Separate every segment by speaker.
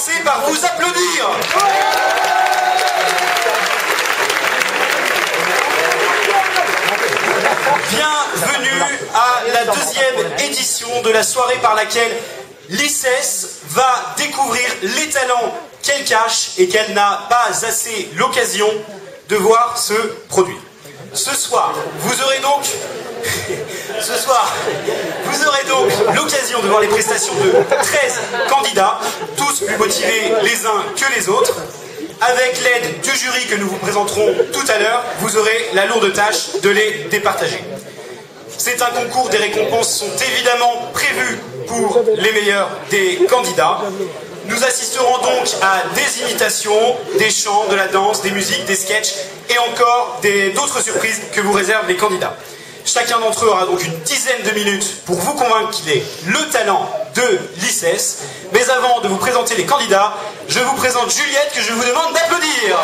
Speaker 1: commencer par vous applaudir. Bienvenue à la deuxième édition de la soirée par laquelle l'ICES va découvrir les talents qu'elle cache et qu'elle n'a pas assez l'occasion de voir se produire. Ce soir, vous aurez donc l'occasion de voir les prestations de 13 candidats, tous plus motivés les uns que les autres. Avec l'aide du jury que nous vous présenterons tout à l'heure, vous aurez la lourde tâche de les départager. C'est un concours, des récompenses sont évidemment prévues pour les meilleurs des candidats. Nous assisterons donc à des imitations, des chants, de la danse, des musiques, des sketchs et encore d'autres surprises que vous réservent les candidats. Chacun d'entre eux aura donc une dizaine de minutes pour vous convaincre qu'il est le talent de l'ICES. Mais avant de vous présenter les candidats, je vous présente Juliette que je vous demande d'applaudir.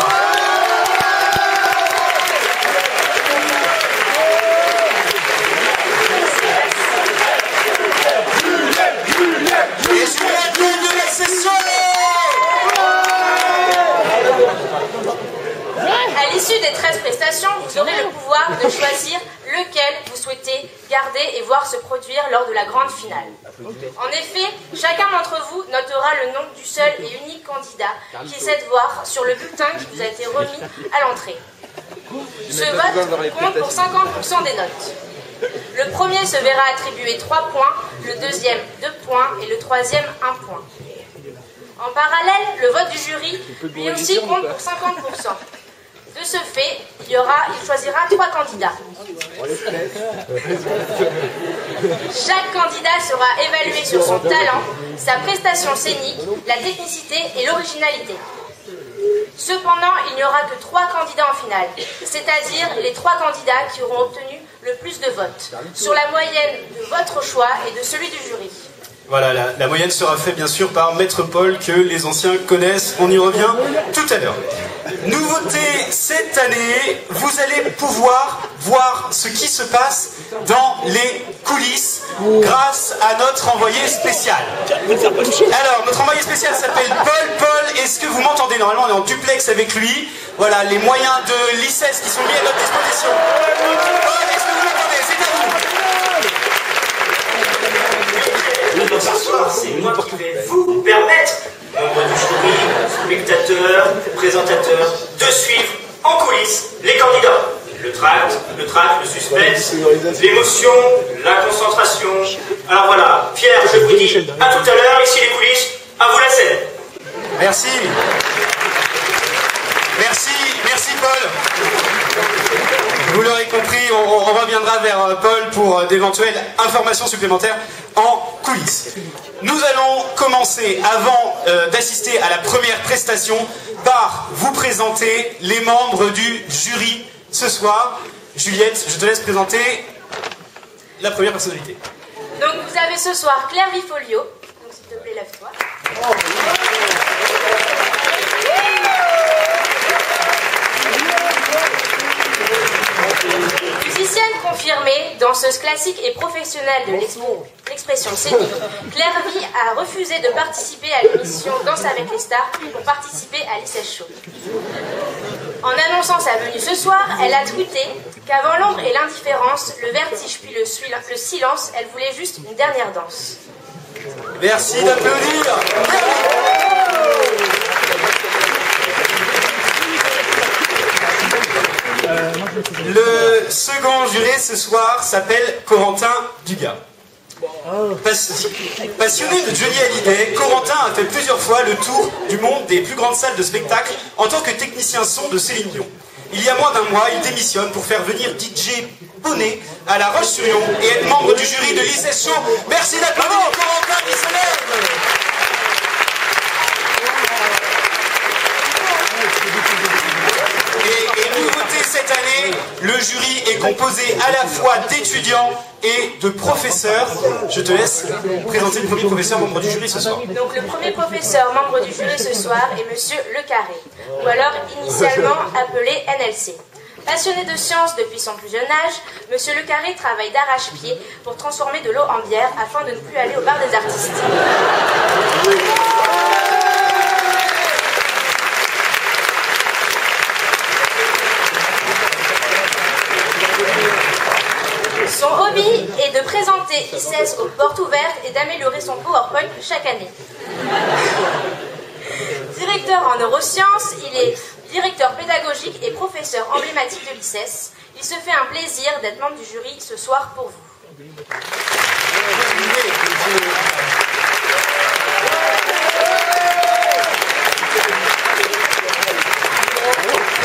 Speaker 1: Et Juliette de la session.
Speaker 2: À l'issue des 13 prestations, vous aurez le pouvoir de choisir lequel vous souhaitez garder et voir se produire lors de la grande finale. En effet, chacun d'entre vous notera le nom du seul et unique candidat qui essaie de voir sur le bulletin qui vous a été remis à l'entrée. Ce vote compte pour 50% des notes. Le premier se verra attribuer 3 points, le deuxième 2 points et le troisième 1 point. En parallèle, le vote du jury, lui aussi, compte pour 50%. De ce fait, il choisira 3 candidats. Chaque candidat sera évalué sur son talent, sa prestation scénique, la technicité et l'originalité. Cependant, il n'y aura que 3 candidats en finale, c'est-à-dire les 3 candidats qui auront obtenu le plus de votes, sur la moyenne de votre choix et de celui du jury.
Speaker 1: Voilà, la moyenne sera faite bien sûr par Maître Paul, que les anciens connaissent, on y revient tout à l'heure. Nouveauté cette année, vous allez pouvoir voir ce qui se passe dans les coulisses grâce à notre envoyé spécial. Alors, notre envoyé spécial s'appelle Paul. Paul, est-ce que vous m'entendez? Normalement, on est en duplex avec lui. Voilà, les moyens de l'ICES qui sont mis à notre disposition. Paul, est-ce que vous m'entendez? C'est à vous.
Speaker 3: Donc ce soir, c'est moi qui vais vous permettre, membres du jury, spectateurs, présentateurs, de suivre en coulisses les candidats. Le tract, le suspense, l'émotion, la concentration. Alors voilà, Pierre, je vous dis à tout à l'heure, ici les coulisses, à vous la scène.
Speaker 1: Merci. Merci Paul. Vous l'aurez compris, on reviendra vers Paul pour d'éventuelles informations supplémentaires en coulisses. Nous allons commencer, avant d'assister à la première prestation, par vous présenter les membres du jury ce soir. Juliette, je te laisse présenter la première personnalité.
Speaker 2: Donc vous avez ce soir Claire Vifolio. Donc s'il te plaît, lève-toi. Musicienne confirmée, danseuse classique et professionnelle de l'expression scénique, Claire Vie a refusé de participer à l'émission Danse avec les stars pour participer à l'ICES Show. En annonçant sa venue ce soir, elle a tweeté qu'avant l'ombre et l'indifférence, le vertige puis le silence, elle voulait juste une dernière danse.
Speaker 1: Merci d'applaudir. Le second juré ce soir s'appelle Corentin Dugas. Passionné de Johnny Hallyday, Corentin a fait plusieurs fois le tour du monde des plus grandes salles de spectacle en tant que technicien son de Céline Dion. Il y a moins d'1 mois, il démissionne pour faire venir DJ Bonnet à La Roche-sur-Yon et être membre du jury de l'ICES Show. Merci d'applaudir Corentin qui se lève. Et nouveauté cette année, le jury est composé à la fois d'étudiants et de professeurs. Je te laisse présenter le premier professeur membre du jury ce soir.
Speaker 2: Donc le premier professeur membre du jury ce soir est Monsieur Le Carré, ou alors initialement appelé NLC. Passionné de sciences depuis son plus jeune âge, Monsieur Le Carré travaille d'arrache-pied pour transformer de l'eau en bière afin de ne plus aller au bar des artistes. garder ICES aux portes ouvertes et d'améliorer son PowerPoint chaque année. Directeur en neurosciences, il est directeur pédagogique et professeur emblématique de l'ICES. Il se fait un plaisir d'être membre du jury ce soir pour vous.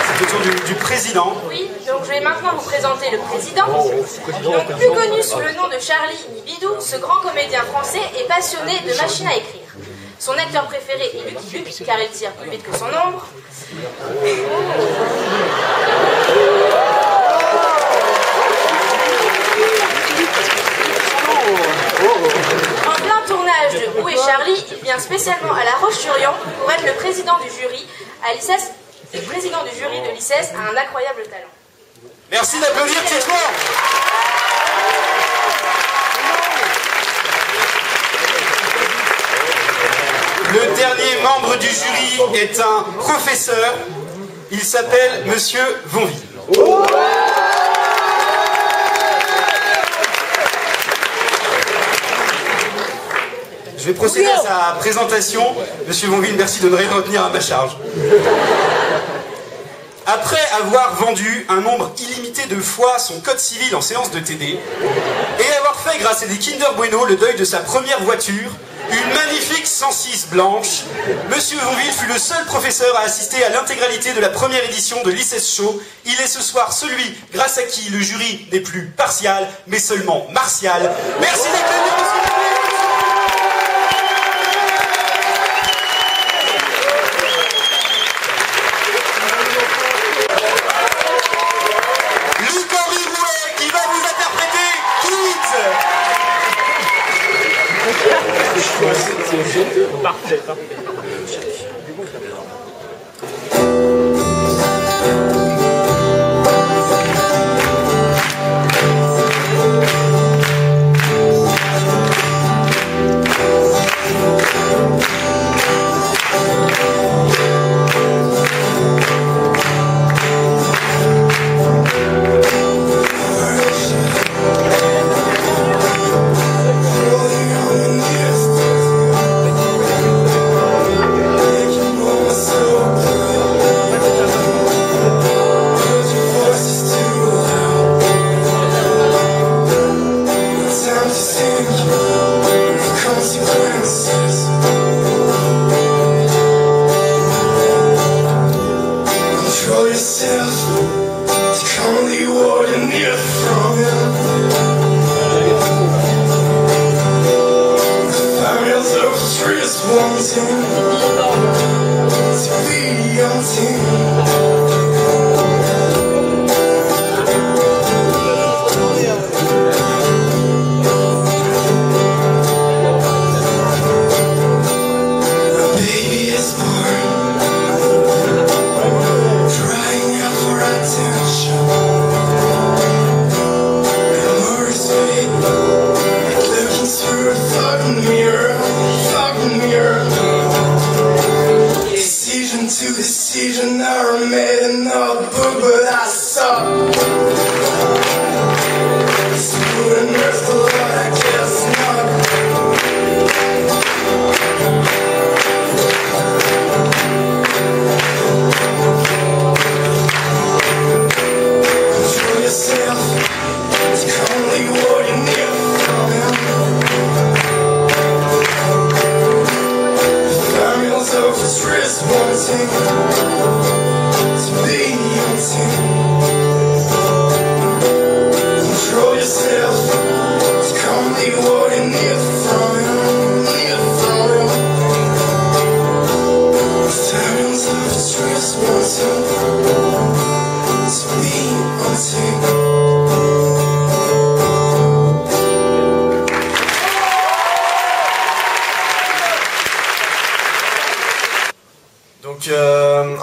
Speaker 1: C'est le tour du président.
Speaker 2: Oui, donc je vais maintenant vous présenter le président. Donc, plus connu sous le nom de Charlie Nibidou, ce grand comédien français est passionné de machines à écrire. Son acteur préféré est Lucky Luke, car il tire plus vite que son ombre. En plein tournage de Où est Charlie, il vient spécialement à La Roche-sur-Yon pour être le président du jury à l'ICES. Le président du jury de l'ICES a un incroyable talent.
Speaker 1: Merci d'applaudir Pietro. Le dernier membre du jury est un professeur. Il s'appelle Monsieur Vonville. Je vais procéder à sa présentation. Monsieur Vonville, merci de ne rien retenir à ma charge. Après avoir vendu un nombre illimité de fois son code civil en séance de TD, et avoir fait, grâce à des Kinder Bueno, le deuil de sa première voiture, une magnifique 106 blanche, Monsieur Vonville fut le seul professeur à assister à l'intégralité de la première édition de l'ICES Show. Il est ce soir celui grâce à qui le jury n'est plus partial, mais seulement martial. Merci d'être venu, monsieur Vonville.
Speaker 4: Parfait, parfait.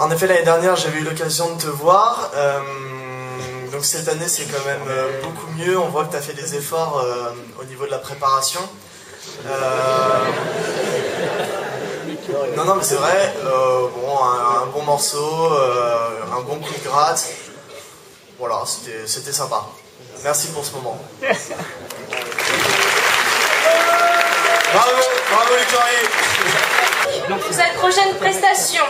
Speaker 5: En effet, l'année dernière, j'avais eu l'occasion de te voir. Donc cette année, c'est quand même beaucoup mieux. On voit que tu as fait des efforts au niveau de la préparation. Non, mais c'est vrai. Bon, un bon morceau, un bon coup de gratte. Voilà, c'était sympa. Merci pour ce moment.
Speaker 1: Bravo Luc-Henri.
Speaker 2: Pour cette prochaine prestation,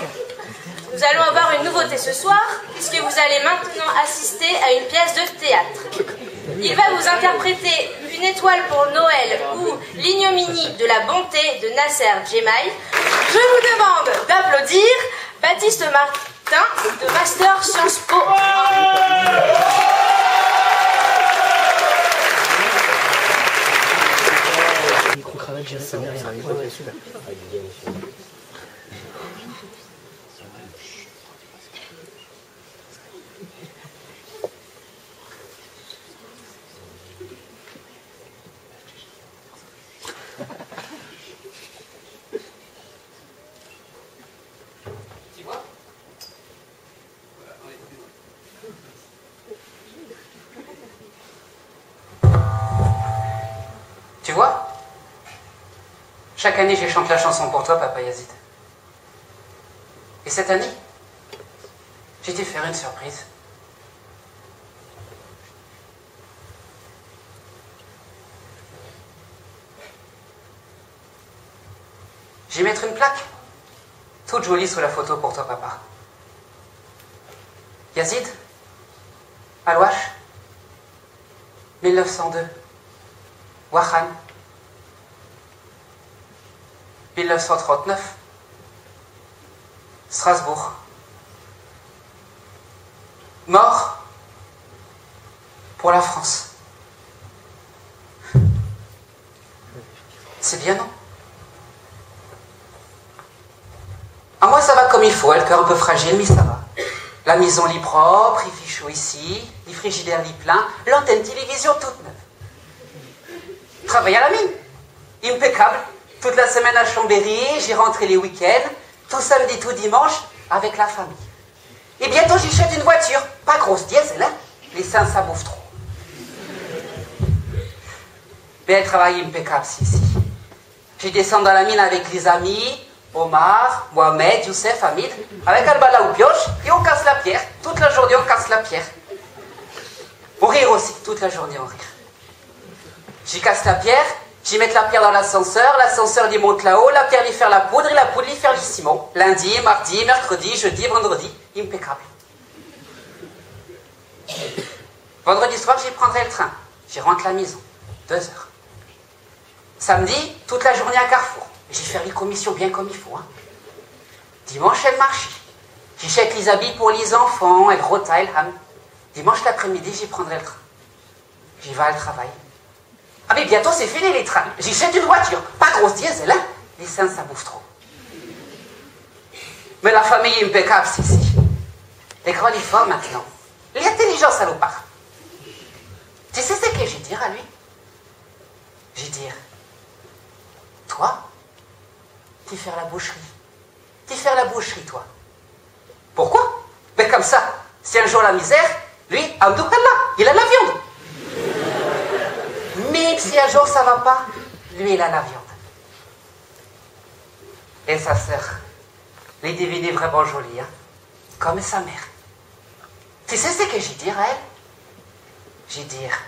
Speaker 2: nous allons avoir une nouveauté ce soir, puisque vous allez maintenant assister à une pièce de théâtre. Il va vous interpréter Une étoile pour Noël ou L'ignominie de la bonté de Nasser Djemaï. Je vous demande d'applaudir Baptiste Martin de Master Sciences Po.
Speaker 4: Micro-cravate, gérer ça derrière. Ouais, super.
Speaker 6: Tu vois? Chaque année, je chante la chanson pour toi, Papa Yazid. Et cette année, j'ai dû faire une surprise. J'ai mettre une plaque, toute jolie sous la photo pour toi, Papa. Yazid, Al-Wash, 1902. Wahan, 1939, Strasbourg. Mort pour la France. C'est bien, non? À moi, ça va comme il faut, le cœur un peu fragile, mais ça va. La maison lit propre, il fait chaud ici, les frigidaires lit plein, l'antenne télévision toute neuve. Travaille à la mine. Impeccable. Toute la semaine à Chambéry, j'y rentré les week-ends, tout samedi, tout dimanche, avec la famille. Et bientôt, j'y achète une voiture. Pas grosse diesel, hein? Les seins, ça bouffe trop. Mais elle travaille impeccable, si. J'y descends dans la mine avec les amis, Omar, Mohamed, Youssef, Hamid, avec Albala ou Pioche, et on casse la pierre. Toute la journée, on casse la pierre. On rire aussi, toute la journée, on rire. J'y casse la pierre, j'y mets la pierre dans l'ascenseur lui monte là-haut, la pierre lui faire la poudre et la poudre lui faire le ciment. Lundi, mardi, mercredi, jeudi, vendredi, impeccable. Vendredi soir, j'y prendrai le train. J'y rentre à la maison, 2 heures. Samedi, toute la journée à Carrefour. J'y fais les commissions bien comme il faut. Hein. Dimanche, elle marche. J'y chèque les habits pour les enfants, elle rota, elle ham. Dimanche l'après-midi, j'y prendrai le train. J'y vais à le travail. Ah mais bientôt c'est fini les trains. J'y jette une voiture. Pas grosse diesel, hein? Les seins ça bouffe trop. Mais la famille est impeccable, si. Les grands, les forts maintenant. Il est intelligent, salopard. Tu sais ce que j'ai dire à lui? J'ai dire, toi, tu fais la boucherie. Tu fais la boucherie, toi. Pourquoi? Mais comme ça, si un jour la misère, lui, Abdoukallah, il a la viande. Même si un jour ça va pas, lui, il a la viande. Et sa sœur, les devinez vraiment jolie, hein? Comme sa mère. Tu sais ce que j'ai dire à elle? J'ai dire,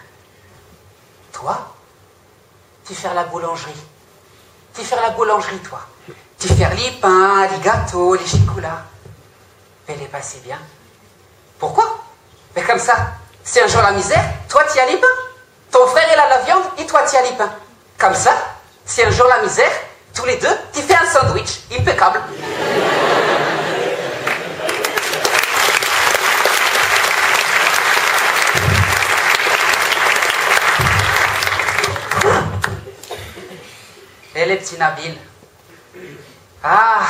Speaker 6: toi, tu fais la boulangerie. Tu fais la boulangerie, toi. Tu fais les pains, les gâteaux, les chocolats. Mais elle est passée bien. Pourquoi? Mais comme ça, si un jour la misère, toi, tu as les pains. Ton frère, il a la viande et toi, tu as les pains. Comme ça, si un jour la misère, tous les deux, tu fais un sandwich. Impeccable. Et les petits Nabil. Ah,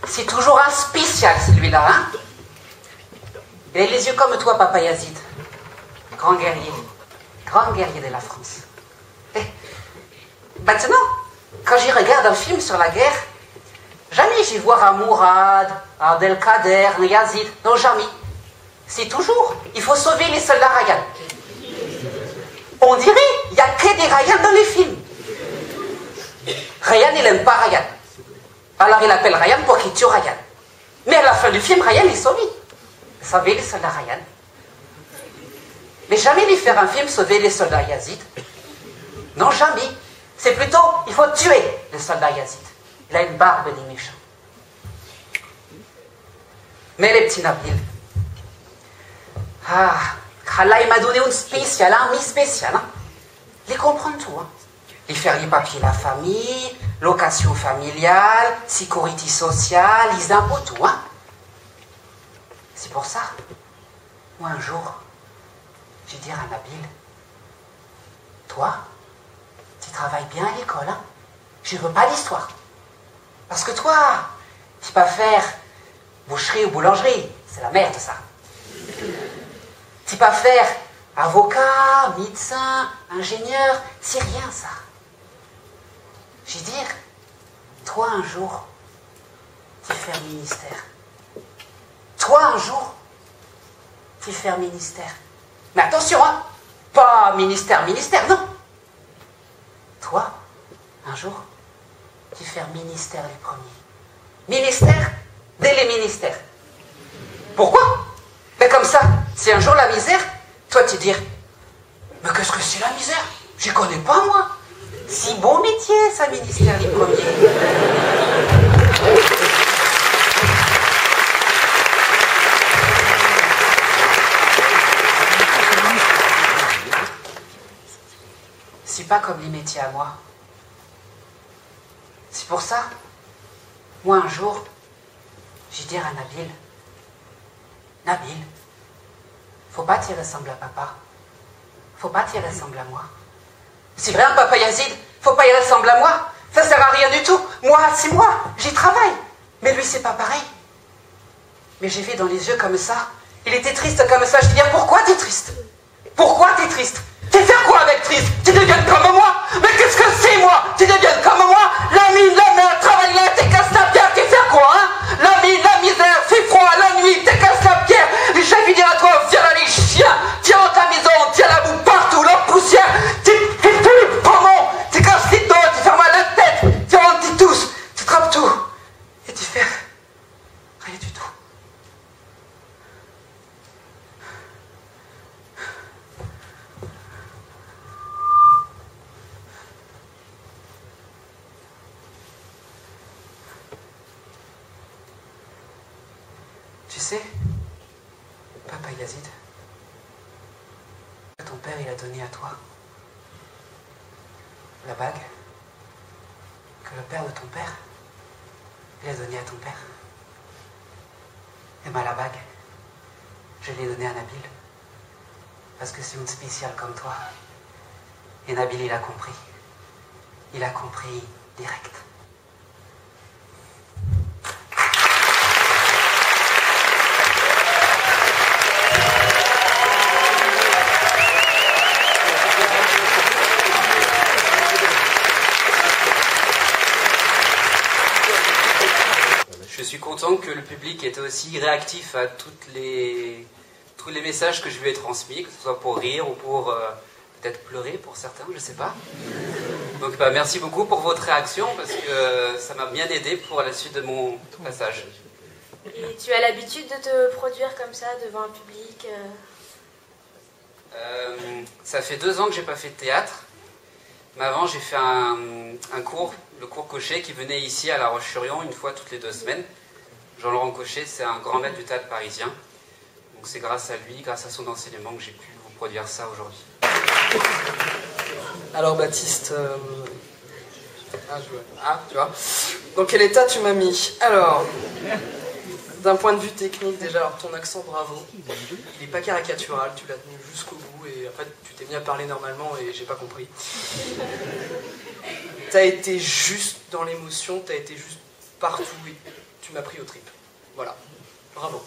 Speaker 6: c'est toujours un spécial celui-là, hein? Il a les yeux comme toi, Papa Yazid. Grand guerrier de la France. Et maintenant, quand j'y regarde un film sur la guerre, jamais j'y vois un Mourad, un Abdelkader, un Yazid. Non, jamais. C'est toujours, il faut sauver les soldats Ryan. On dirait, il n'y a que des Ryan dans les films. Ryan, il n'aime pas Ryan. Alors il appelle Ryan pour qu'il tue Ryan. Mais à la fin du film, Ryan est sauvé. Vous savez, les soldats Ryan. Mais jamais lui faire un film sauver les soldats Yazid. Non, jamais. C'est plutôt, il faut tuer le soldat Yazid. Il a une barbe des méchants. Mais les petits Nabil, Allah il m'a donné une spéciale, un mi spécial. Hein. Ils comprennent tout. Hein. Ils font les papiers la famille, location familiale, sécurité sociale, les impôts, tout. Hein. C'est pour ça, moi un jour, j'ai dit à Nabil, toi, tu travailles bien à l'école, hein. Je ne veux pas l'histoire. Parce que toi, tu ne peux pas faire boucherie ou boulangerie, c'est la merde ça. Tu ne peux pas faire avocat, médecin, ingénieur, c'est rien ça. J'ai dit, toi un jour, tu fais un ministère. Toi un jour, tu fais un ministère. Mais attention, hein, pas ministère, non. Toi, un jour, tu fais un ministère les premiers. Ministère dès les ministères. Pourquoi? Mais comme ça, si un jour la misère, toi tu dis, mais qu'est-ce que c'est la misère? Je connais pas moi. Si bon métier, ça, ministère les premiers. C'est pas comme les métiers à moi. C'est pour ça, moi un jour, j'ai dit à Nabil, faut pas t'y ressembler à papa. Faut pas t'y ressembler à moi. C'est vrai, un papa Yazid, faut pas y ressembler à moi. Ça sert à rien du tout. Moi, c'est moi, j'y travaille. Mais lui, c'est pas pareil. Mais j'ai vu dans les yeux comme ça. Il était triste comme ça. Je lui dis, pourquoi t'es triste? Pourquoi t'es triste? Tu fais quoi avec triste? Tu deviens comme moi? Mais qu'est-ce que c'est moi? Tu deviens comme moi? La mine, la mer, travaille là, t'es casse la pierre, tu fais quoi, hein? La mine, la misère, fait froid, la nuit, t'es casse la pierre. Les chefs ils diront à toi, viens là les chiens, tiens dans ta maison, tiens la boue partout, la poussière, tu fumes, pardon, tu casses les dents, tu fermes la tête, tu rentres, tu tousses, tu trappes tout. Et tu fais rien du tout. Tu sais, Papa Yazid, ton père il a donné à toi la bague que le père de ton père il a donné à ton père. Et bien la bague, je l'ai donnée à Nabil parce que c'est une spéciale comme toi. Et Nabil il a compris. Il a compris direct.
Speaker 7: Je suis content que le public était aussi réactif à tous les messages que je lui ai transmis, que ce soit pour rire ou pour peut-être pleurer pour certains, je ne sais pas. Donc merci beaucoup pour votre réaction parce que ça m'a bien aidé pour la suite de mon passage.
Speaker 2: Et tu as l'habitude de te produire comme ça devant un public
Speaker 7: Ça fait 2 ans que j'ai pas fait de théâtre, mais avant j'ai fait un cours, le cours Cochet, qui venait ici à La Roche-sur-Yon une fois toutes les 2 semaines. Jean-Laurent Cochet, c'est un grand maître du théâtre parisien. Donc c'est grâce à lui, grâce à son enseignement que j'ai pu vous produire ça aujourd'hui.
Speaker 8: Alors Baptiste, tu vois. Dans quel état tu m'as mis? Alors, d'un point de vue technique déjà, alors ton accent, bravo. Il n'est pas caricatural, tu l'as tenu jusqu'au bout et en fait tu t'es mis à parler normalement et j'ai pas compris. T'as été juste dans l'émotion, t'as été juste partout et tu m'as pris aux tripes. Voilà, bravo.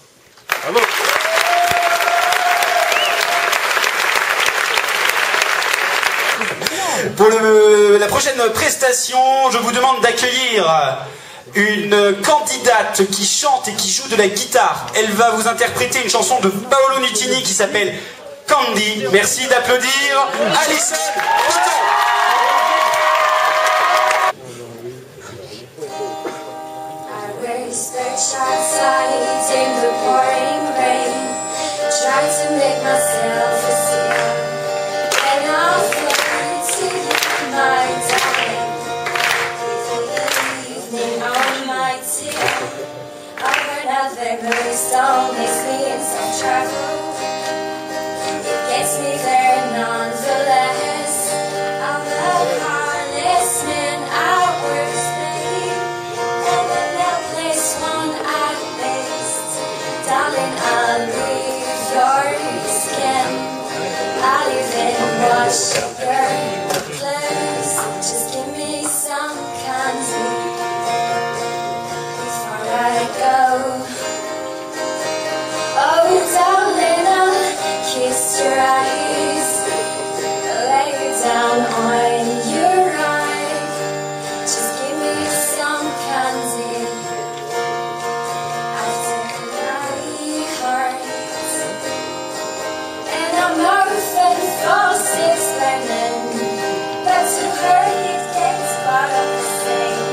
Speaker 1: Bravo. Pour la prochaine prestation, je vous demande d'accueillir une candidate qui chante et qui joue de la guitare. Elle va vous interpréter une chanson de Paolo Nutini qui s'appelle Candy. Merci d'applaudir Alison Botton.
Speaker 9: My time. that memory still makes me in some trouble. It gets me there nonetheless. I'm the hardest man I worst believe, and the helpless one I faced. Darling, I'll leave your skin. I'll even wash your clothes. Just give me some candy before I go. Oh, darling, I'll kiss your eyes, lay you down on your right. Just give me some candy after my heart. And I'm often false experiment, but to her it gets part of the same.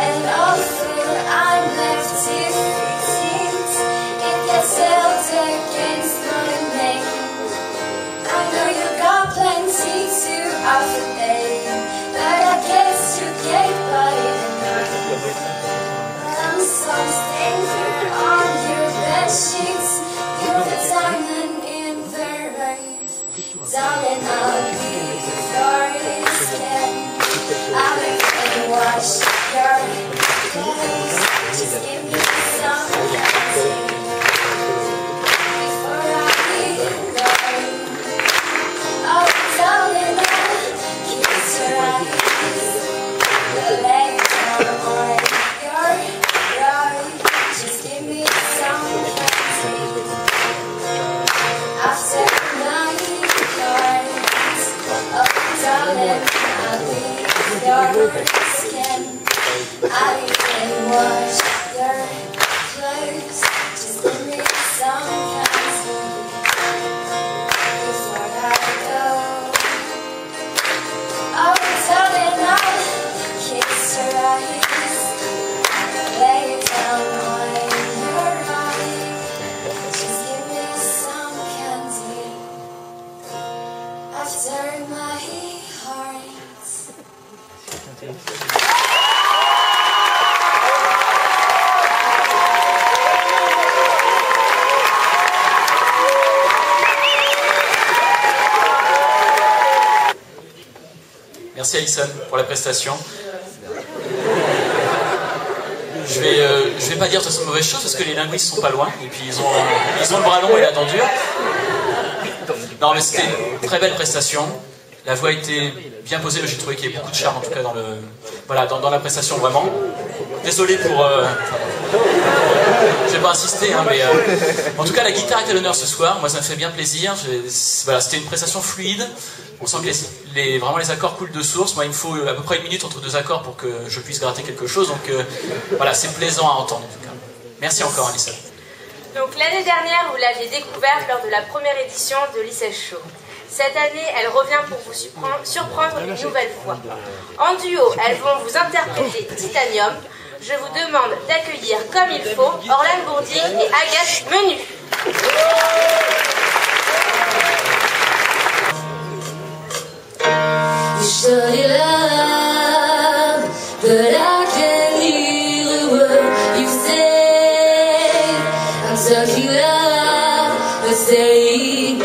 Speaker 9: And although I'm left defeated, it gets held against my name. I know you got plenty to offer, babe, but I guess you get body tonight. I'm some stranger on your bed sheets. You're the diamond in the rough. Darling, I'll be your skin. I'll even wash your clothes. Just give me some candy before I go. Oh, darling, I'll kiss your eyes, lay down on your right. Just give me some candy after my heart. Oh, darling, I'll leave your skin. I'll even wash your clothes. Just give me some candy before I go. Oh, darling, I'll kiss your eyes, lay you down on your right. Just give me some candy after my heart.
Speaker 10: Merci Alison pour la prestation. Je vais pas dire de toute façon mauvaise chose parce que les linguistes sont pas loin et puis ils ont le bras long et la dent dure. Non mais c'était une très belle prestation. La voix était bien posée, j'ai trouvé qu'il y avait beaucoup de charme en tout cas dans la prestation vraiment. Désolé pour... je vais pas insister, hein, mais en tout cas la guitare est à l'honneur ce soir, moi ça me fait bien plaisir. Voilà, c'était une prestation fluide, on sent que vraiment les accords coulent de source. Moi il me faut à peu près 1 minute entre 2 accords pour que je puisse gratter quelque chose, donc voilà, c'est plaisant à entendre en tout cas. Merci encore Alison.
Speaker 2: Donc l'année dernière, vous l'aviez découverte lors de la première édition de l'ICES Show. Cette année, elle revient pour vous surprendre une nouvelle fois. En duo, elles vont vous interpréter Titanium. Je vous demande d'accueillir comme il faut Orlane Bourdier et Agathe Menu.
Speaker 9: You shut it up, but I can hear the word you say. I'm talking up, but say no.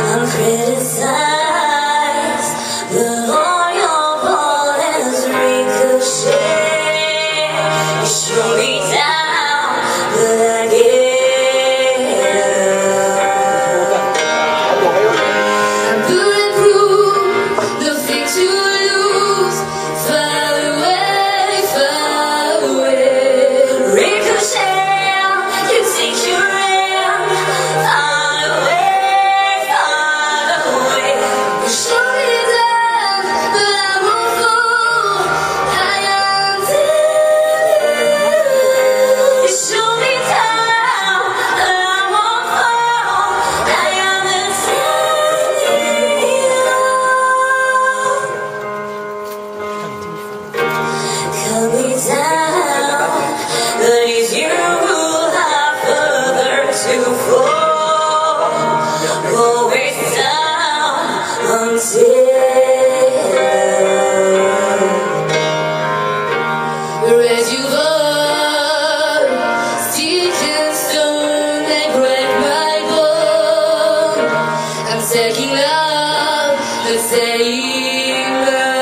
Speaker 9: I'm criticized, but all your borders ricochet. You show me down, but I get up. I'm bulletproof, nothing to lose. Far away, ricochet. Raise you up, stick and stone that break my bone. I'm taking love, and saying love.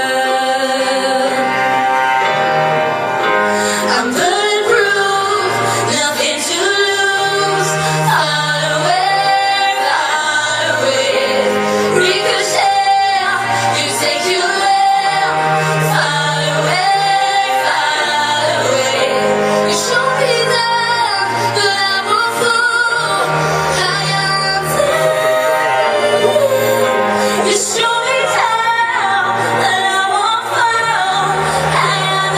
Speaker 9: I'm bulletproof, nothing to lose. Far away, ricochet. You take your air. Far away. You show me that I won't fall. I am safe. You show me that I won't fall. I am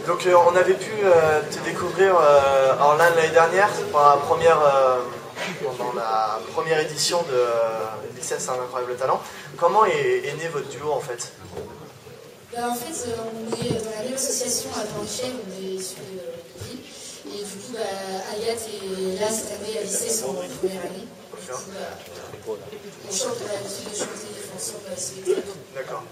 Speaker 5: Donc on avait pu te découvrir Orlan l'année dernière pendant la première édition de Licence un incroyable talent. Comment est né votre duo en fait?
Speaker 9: En fait, on est dans la même association à Pornichet, on est issus de l'Église. Et du coup, Agathe est là cette année à Licence en première année. On chante, on a l'habitude de chanter ensemble à la spectacle.
Speaker 5: D'accord.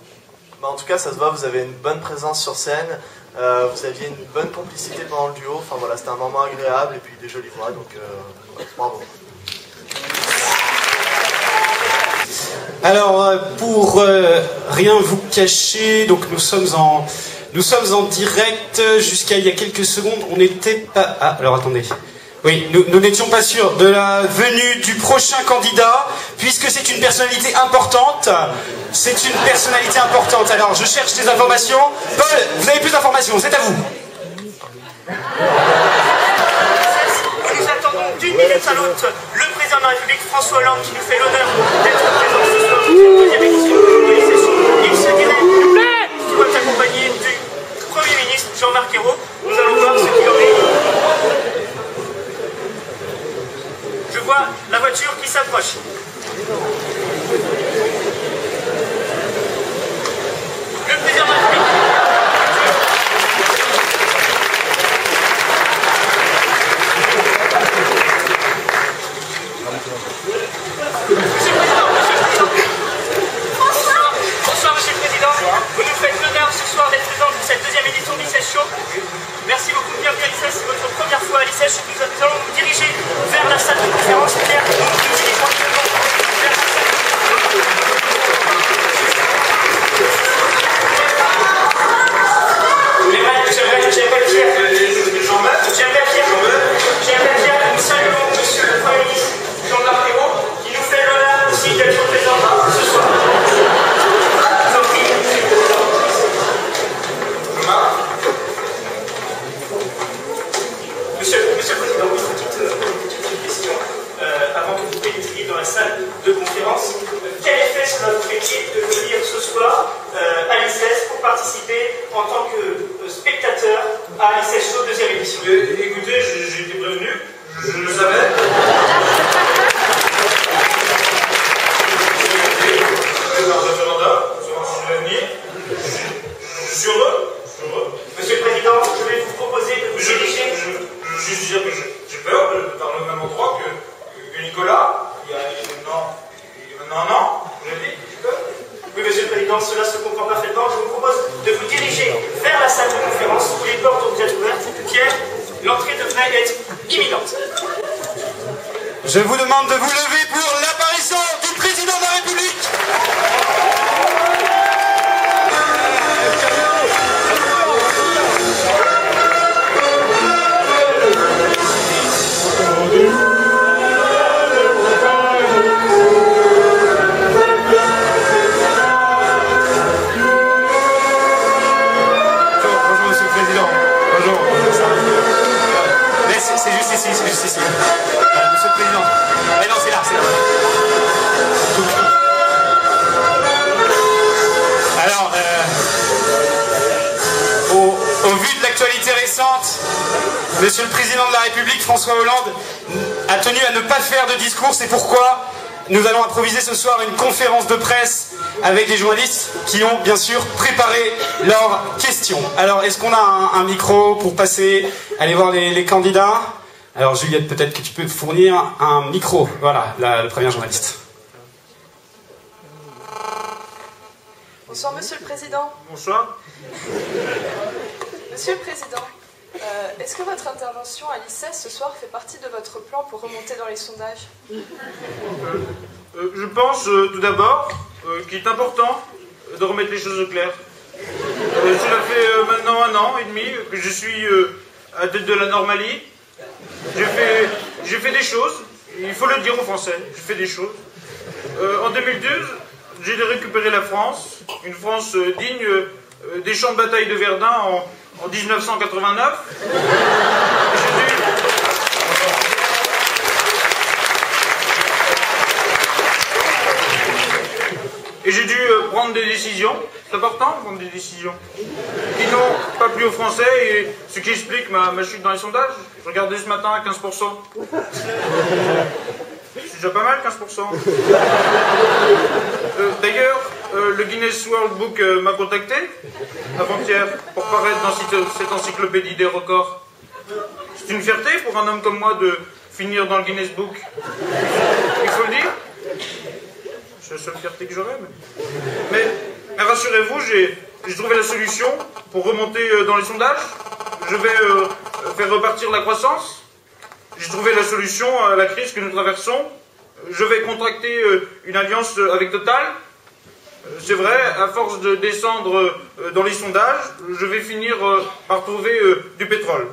Speaker 5: En tout cas, ça se voit, vous avez une bonne présence sur scène, vous aviez une bonne complicité pendant le duo, enfin voilà, c'était un moment agréable et puis des jolies voix, donc bravo.
Speaker 1: Alors, pour rien vous cacher, donc nous sommes en direct jusqu'à il y a quelques secondes. On n'était pas... Ah, alors attendez. Oui, nous n'étions pas sûrs de la venue du prochain candidat, puisque c'est une personnalité importante. C'est une personnalité importante. Alors, je cherche des informations. Paul, vous avez plus d'informations, c'est à vous.
Speaker 3: Nous attendons d'une minute à l'autre le président de la République, François Hollande, qui nous fait l'honneur d'être présent ce soir pour cette deuxième édition de l'ICSO. Il se dirait, qui doit accompagner du Premier ministre Jean-Marc Ayrault. Nous allons voir ce qu'il en est. Je vois la voiture qui s'approche. Le président de la République. Bonsoir, Monsieur le Président. Vous nous faites l'honneur ce soir d'être présent pour cette deuxième édition de l'ICS Show. Merci beaucoup, bienvenue à l'ICS, c'est votre première fois à l'ICS. Nous allons nous diriger vers la salle de conférence. Pierre, nous nous dirigeons actuellement vers la salle de Pierre, nous saluons Monsieur le Premier ministre Jean-Marc Ayrault, qui nous fait l'honneur aussi d'être présent ce soir. Monsieur le Président, une petite question avant que vous pénétriez dans la salle de conférence. Quel effet cela vous fait-il de venir ce soir à l'ICS pour participer en tant que spectateur à l'ICS Show deuxième édition?
Speaker 11: Écoutez, j'ai été prévenu, je le savais. Dans un agenda, je suis heureux.
Speaker 1: Je vous demande de vous lever pour l'apparition du président de la République. Bonjour, monsieur le président. Bonjour. Mais c'est juste ici, c'est juste ici. Monsieur le président. Mais non, c'est là, c'est là. Alors, au vu de l'actualité récente, monsieur le président de la République, François Hollande, a tenu à ne pas faire de discours. C'est pourquoi nous allons improviser ce soir une conférence de presse avec des journalistes qui ont bien sûr préparé leurs questions. Alors, est-ce qu'on a un micro pour passer, aller voir les candidats? Alors Juliette, peut-être que tu peux fournir un micro. Voilà, le premier journaliste.
Speaker 8: Bonsoir, Monsieur le Président.
Speaker 11: Bonsoir.
Speaker 8: Monsieur le Président, est-ce que votre intervention à l'ICES ce soir fait partie de votre plan pour remonter dans les sondages?
Speaker 11: Je pense tout d'abord qu'il est important de remettre les choses au clair. Cela fait maintenant 1 an et demi que je suis à la tête de la Normalie. J'ai fait des choses, il faut le dire aux Français, j'ai fait des choses. En 2012, j'ai récupéré la France, une France digne des champs de bataille de Verdun en 1989. Et j'ai dû prendre des décisions, c'est important de prendre des décisions, qui n'ont pas plu aux Français, et ce qui explique ma chute dans les sondages. Je regardais ce matin à 15%. C'est déjà pas mal, 15%. D'ailleurs, le Guinness World Book m'a contacté avant-hier pour paraître dans cette encyclopédie des records. C'est une fierté pour un homme comme moi de finir dans le Guinness Book. Il faut le dire. C'est la seule fierté que j'aurais. Mais rassurez-vous, j'ai trouvé la solution pour remonter dans les sondages. Je vais faire repartir la croissance. J'ai trouvé la solution à la crise que nous traversons. Je vais contracter une alliance avec Total. C'est vrai, à force de descendre dans les sondages, je vais finir par trouver du pétrole.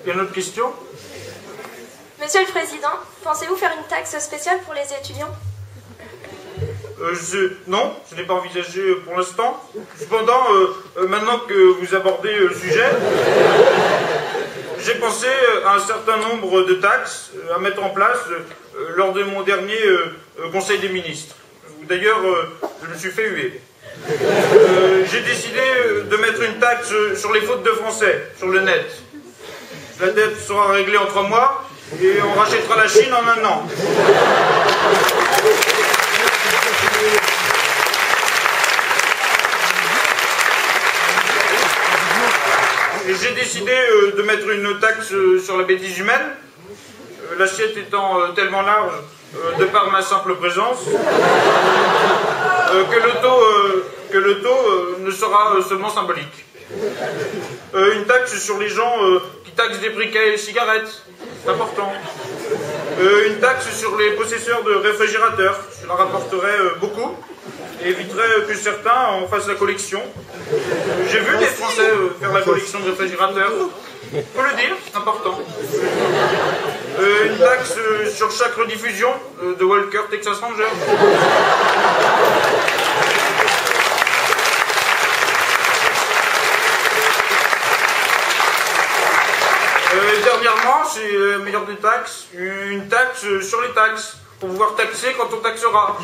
Speaker 11: Il y a une autre question?
Speaker 2: Monsieur le Président, pensez-vous faire une taxe spéciale pour les étudiants?
Speaker 11: Non, ce n'est pas envisagé pour l'instant. Cependant, maintenant que vous abordez le sujet, j'ai pensé à un certain nombre de taxes à mettre en place lors de mon dernier Conseil des ministres. D'ailleurs, je me suis fait huer. J'ai décidé de mettre une taxe sur les fautes de français, sur le net. La dette sera réglée en 3 mois et on rachètera la Chine en 1 an. J'ai décidé de mettre une taxe sur la bêtise humaine, l'assiette étant tellement large, de par ma simple présence, que le taux ne sera seulement symbolique. Une taxe sur les gens qui taxent des briquets et cigarettes, c'est important. Une taxe sur les possesseurs de réfrigérateurs, cela rapporterait beaucoup et éviterait que certains en fassent la collection. J'ai vu des Français faire la collection de réfrigérateurs, faut le dire, c'est important. Une taxe sur chaque rediffusion de Walker Texas Ranger. Dernièrement, c'est la meilleure des taxes, une taxe sur les taxes, pour pouvoir taxer quand on taxera.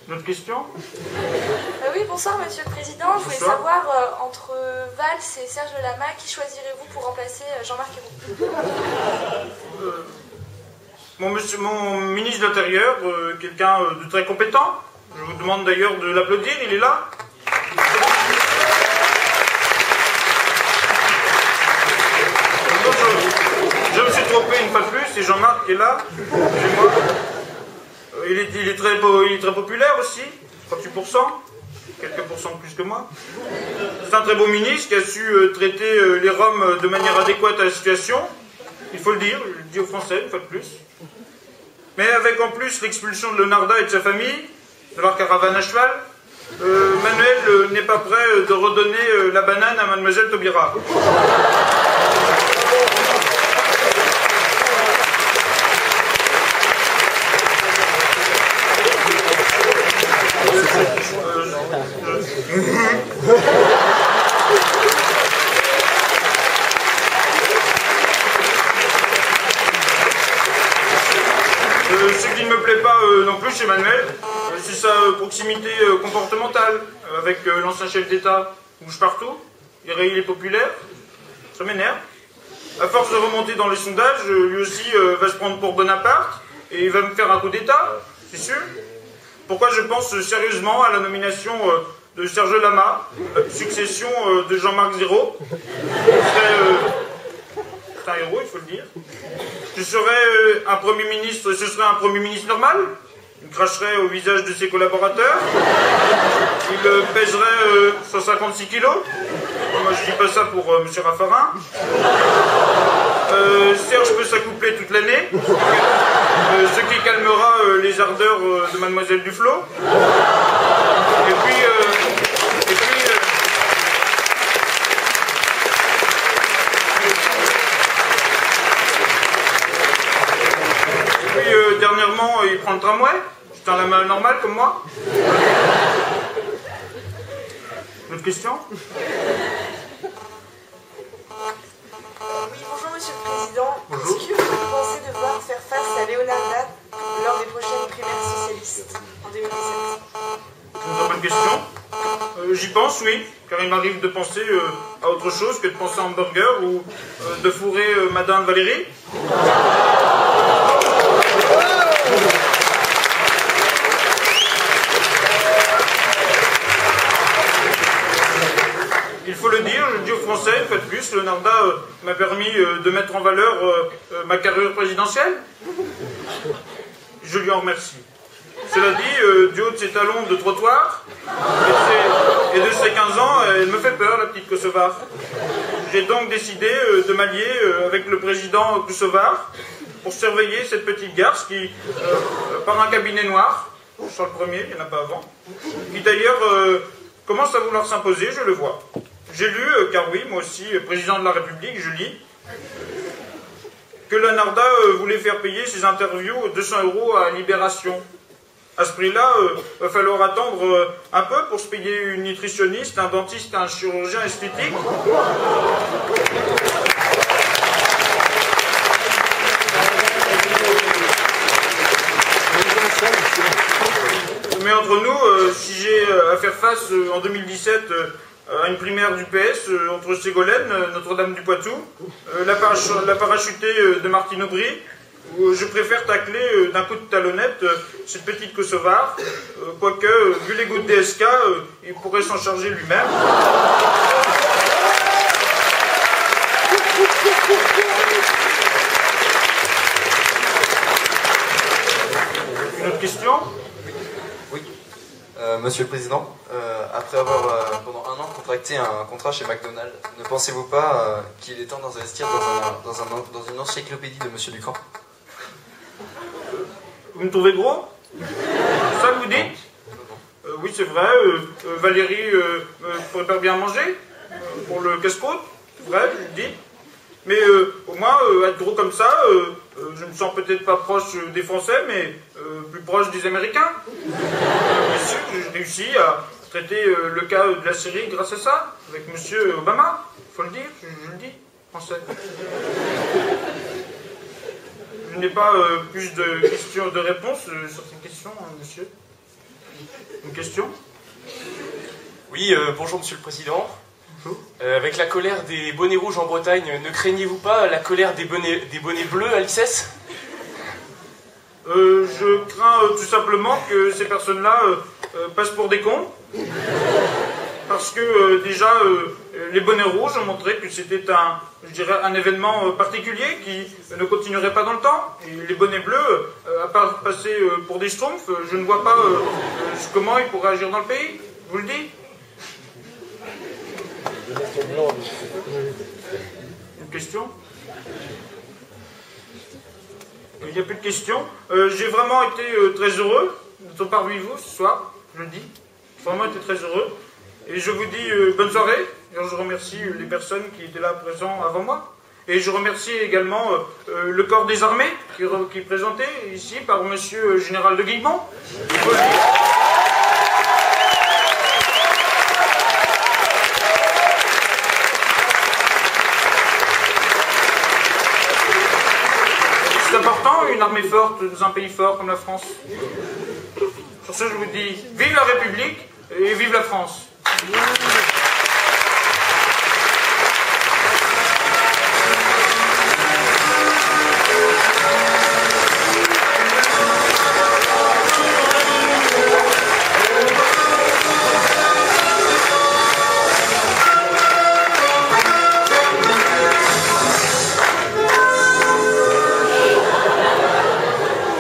Speaker 11: Une autre question?
Speaker 2: Oui, bonsoir Monsieur le Président. Je voulais savoir, entre Valls et Serge Lama, qui choisirez-vous pour remplacer Jean-Marc Ayrault?
Speaker 11: Mon ministre de l'Intérieur, quelqu'un de très compétent. Je vous demande d'ailleurs de l'applaudir, il est là. Je me suis trompé une fois de plus c'est Jean-Marc qui est là, chez moi. Il est très populaire aussi, 38%, quelques pourcents de plus que moi. C'est un très beau ministre qui a su traiter les Roms de manière adéquate à la situation. Il faut le dire, je le dis aux Français, une fois de plus. Mais avec en plus l'expulsion de Leonarda et de sa famille, de leur caravane à cheval, Manuel n'est pas prêt de redonner la banane à Mademoiselle Taubira. Ce qui ne me plaît pas non plus chez Manuel, c'est sa proximité comportementale avec l'ancien chef d'État. Il bouge partout, il est populaire, ça m'énerve. À force de remonter dans les sondages, lui aussi va se prendre pour Bonaparte et il va me faire un coup d'État, c'est sûr. Pourquoi je pense sérieusement à la nomination de Serge Lama, la succession de Jean-Marc Zéro. C'est un héros, il faut le dire. Ce serait un Premier ministre, ce serait un Premier ministre normal. Il cracherait au visage de ses collaborateurs. Il pèserait 156 kilos. Moi, je dis pas ça pour M. Raffarin. Serge peut s'accoupler toute l'année, ce qui calmera les ardeurs de Mademoiselle Duflot. Et puis dernièrement, il prend le tramway. C'est un lama normal comme moi. Une autre question?
Speaker 12: Oui, bonjour Monsieur le Président.
Speaker 11: Bonjour.
Speaker 12: Est-ce que vous pensez devoir faire face à Leonarda lors des prochaines primaires socialistes en 2017?
Speaker 11: C'est une très bonne question. J'y pense, oui, car il m'arrive de penser à autre chose que de penser à hamburger ou de fourrer Madame Valérie. Il faut le dire, je le dis aux Français, une fois de plus, Leonarda m'a permis de mettre en valeur ma carrière présidentielle. Je lui en remercie. Cela dit, du haut de ses talons de trottoir et de ses 15 ans, elle me fait peur, la petite Kosovar. J'ai donc décidé de m'allier avec le président Kosovar pour surveiller cette petite garce qui, par un cabinet noir, je suis le premier, il n'y en a pas avant, qui d'ailleurs commence à vouloir s'imposer, je le vois. J'ai lu, car oui, moi aussi, président de la République, je lis, que Leonarda voulait faire payer ses interviews 200 € à Libération. À ce prix-là, il va falloir attendre un peu pour se payer une nutritionniste, un dentiste, un chirurgien esthétique. Mais entre nous, si j'ai à faire face en 2017 à une primaire du PS entre Ségolène, Notre-Dame du Poitou, la parachutée de Martine Aubry, où je préfère tacler d'un coup de talonnette cette petite Kosovar, quoique, vu les goûts de DSK, il pourrait s'en charger lui-même. Une autre question?
Speaker 13: Oui. Monsieur le Président, après avoir pendant un an contracté un contrat chez McDonald's, ne pensez-vous pas qu'il est temps d'investir dans une encyclopédie de Monsieur Ducamp?
Speaker 11: Vous me trouvez gros? Ça que vous dites? Oui, c'est vrai. Valérie prépare bien à manger pour le casse-croûte. C'est vrai, je le dis. Mais au moins, être gros comme ça, je me sens peut-être pas proche des Français, mais plus proche des Américains. Bien sûr, j'ai réussi à traiter le cas de la Syrie grâce à ça, avec Monsieur Obama. Faut le dire, je le dis, français. Je n'ai pas plus de questions, de réponses sur cette question, monsieur. Une question?
Speaker 14: Oui, bonjour Monsieur le Président. Avec la colère des bonnets rouges en Bretagne, ne craignez-vous pas la colère des bonnets bleus à l'ICES?
Speaker 11: Je crains tout simplement que ces personnes-là passent pour des cons. parce que déjà les bonnets rouges ont montré que c'était un événement particulier qui ne continuerait pas dans le temps. Et les bonnets bleus, à part passer pour des schtroumpfs, je ne vois pas comment ils pourraient agir dans le pays. Je vous le dis. Une question? Il n'y a plus de questions. J'ai vraiment été très heureux d'être parmi vous ce soir, je le dis. J'ai vraiment été très heureux. Et je vous dis bonne soirée. Et je remercie les personnes qui étaient là présentes avant moi. Et je remercie également le corps des armées qui est présenté ici par monsieur Général de Guillemont. C'est important, une armée forte dans un pays fort comme la France. Sur ce, je vous dis, vive la République et vive la France.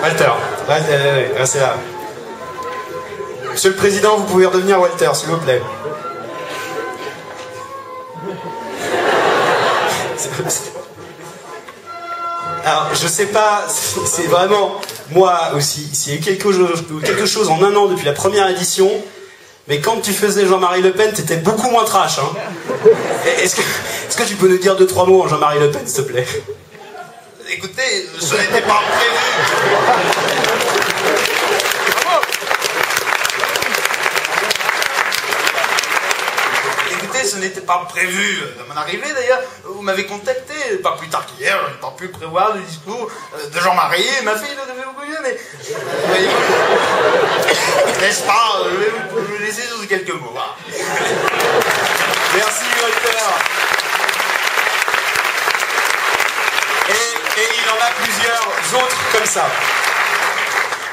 Speaker 1: Walter, restez là. Monsieur le Président, vous pouvez redevenir Walter, s'il vous plaît. Alors, je sais pas, c'est vraiment, moi aussi, s'il y a eu quelque chose en un an depuis la première édition, mais quand tu faisais Jean-Marie Le Pen, t'étais beaucoup moins trash, hein. Est-ce que tu peux nous dire 2-3 mots en Jean-Marie Le Pen, s'il te plaît?
Speaker 15: Écoutez, ce n'était pas prévu. Écoutez, ce n'était pas prévu à mon arrivée d'ailleurs. Vous m'avez contacté, pas plus tard qu'hier, je n'ai pas pu prévoir le discours de Jean-Marie. Ma fille devait vous bouger, mais... N'est-ce pas? Je vais vous laisser sur quelques mots. Hein.
Speaker 1: Merci, Walter. Et il en a plusieurs autres comme ça.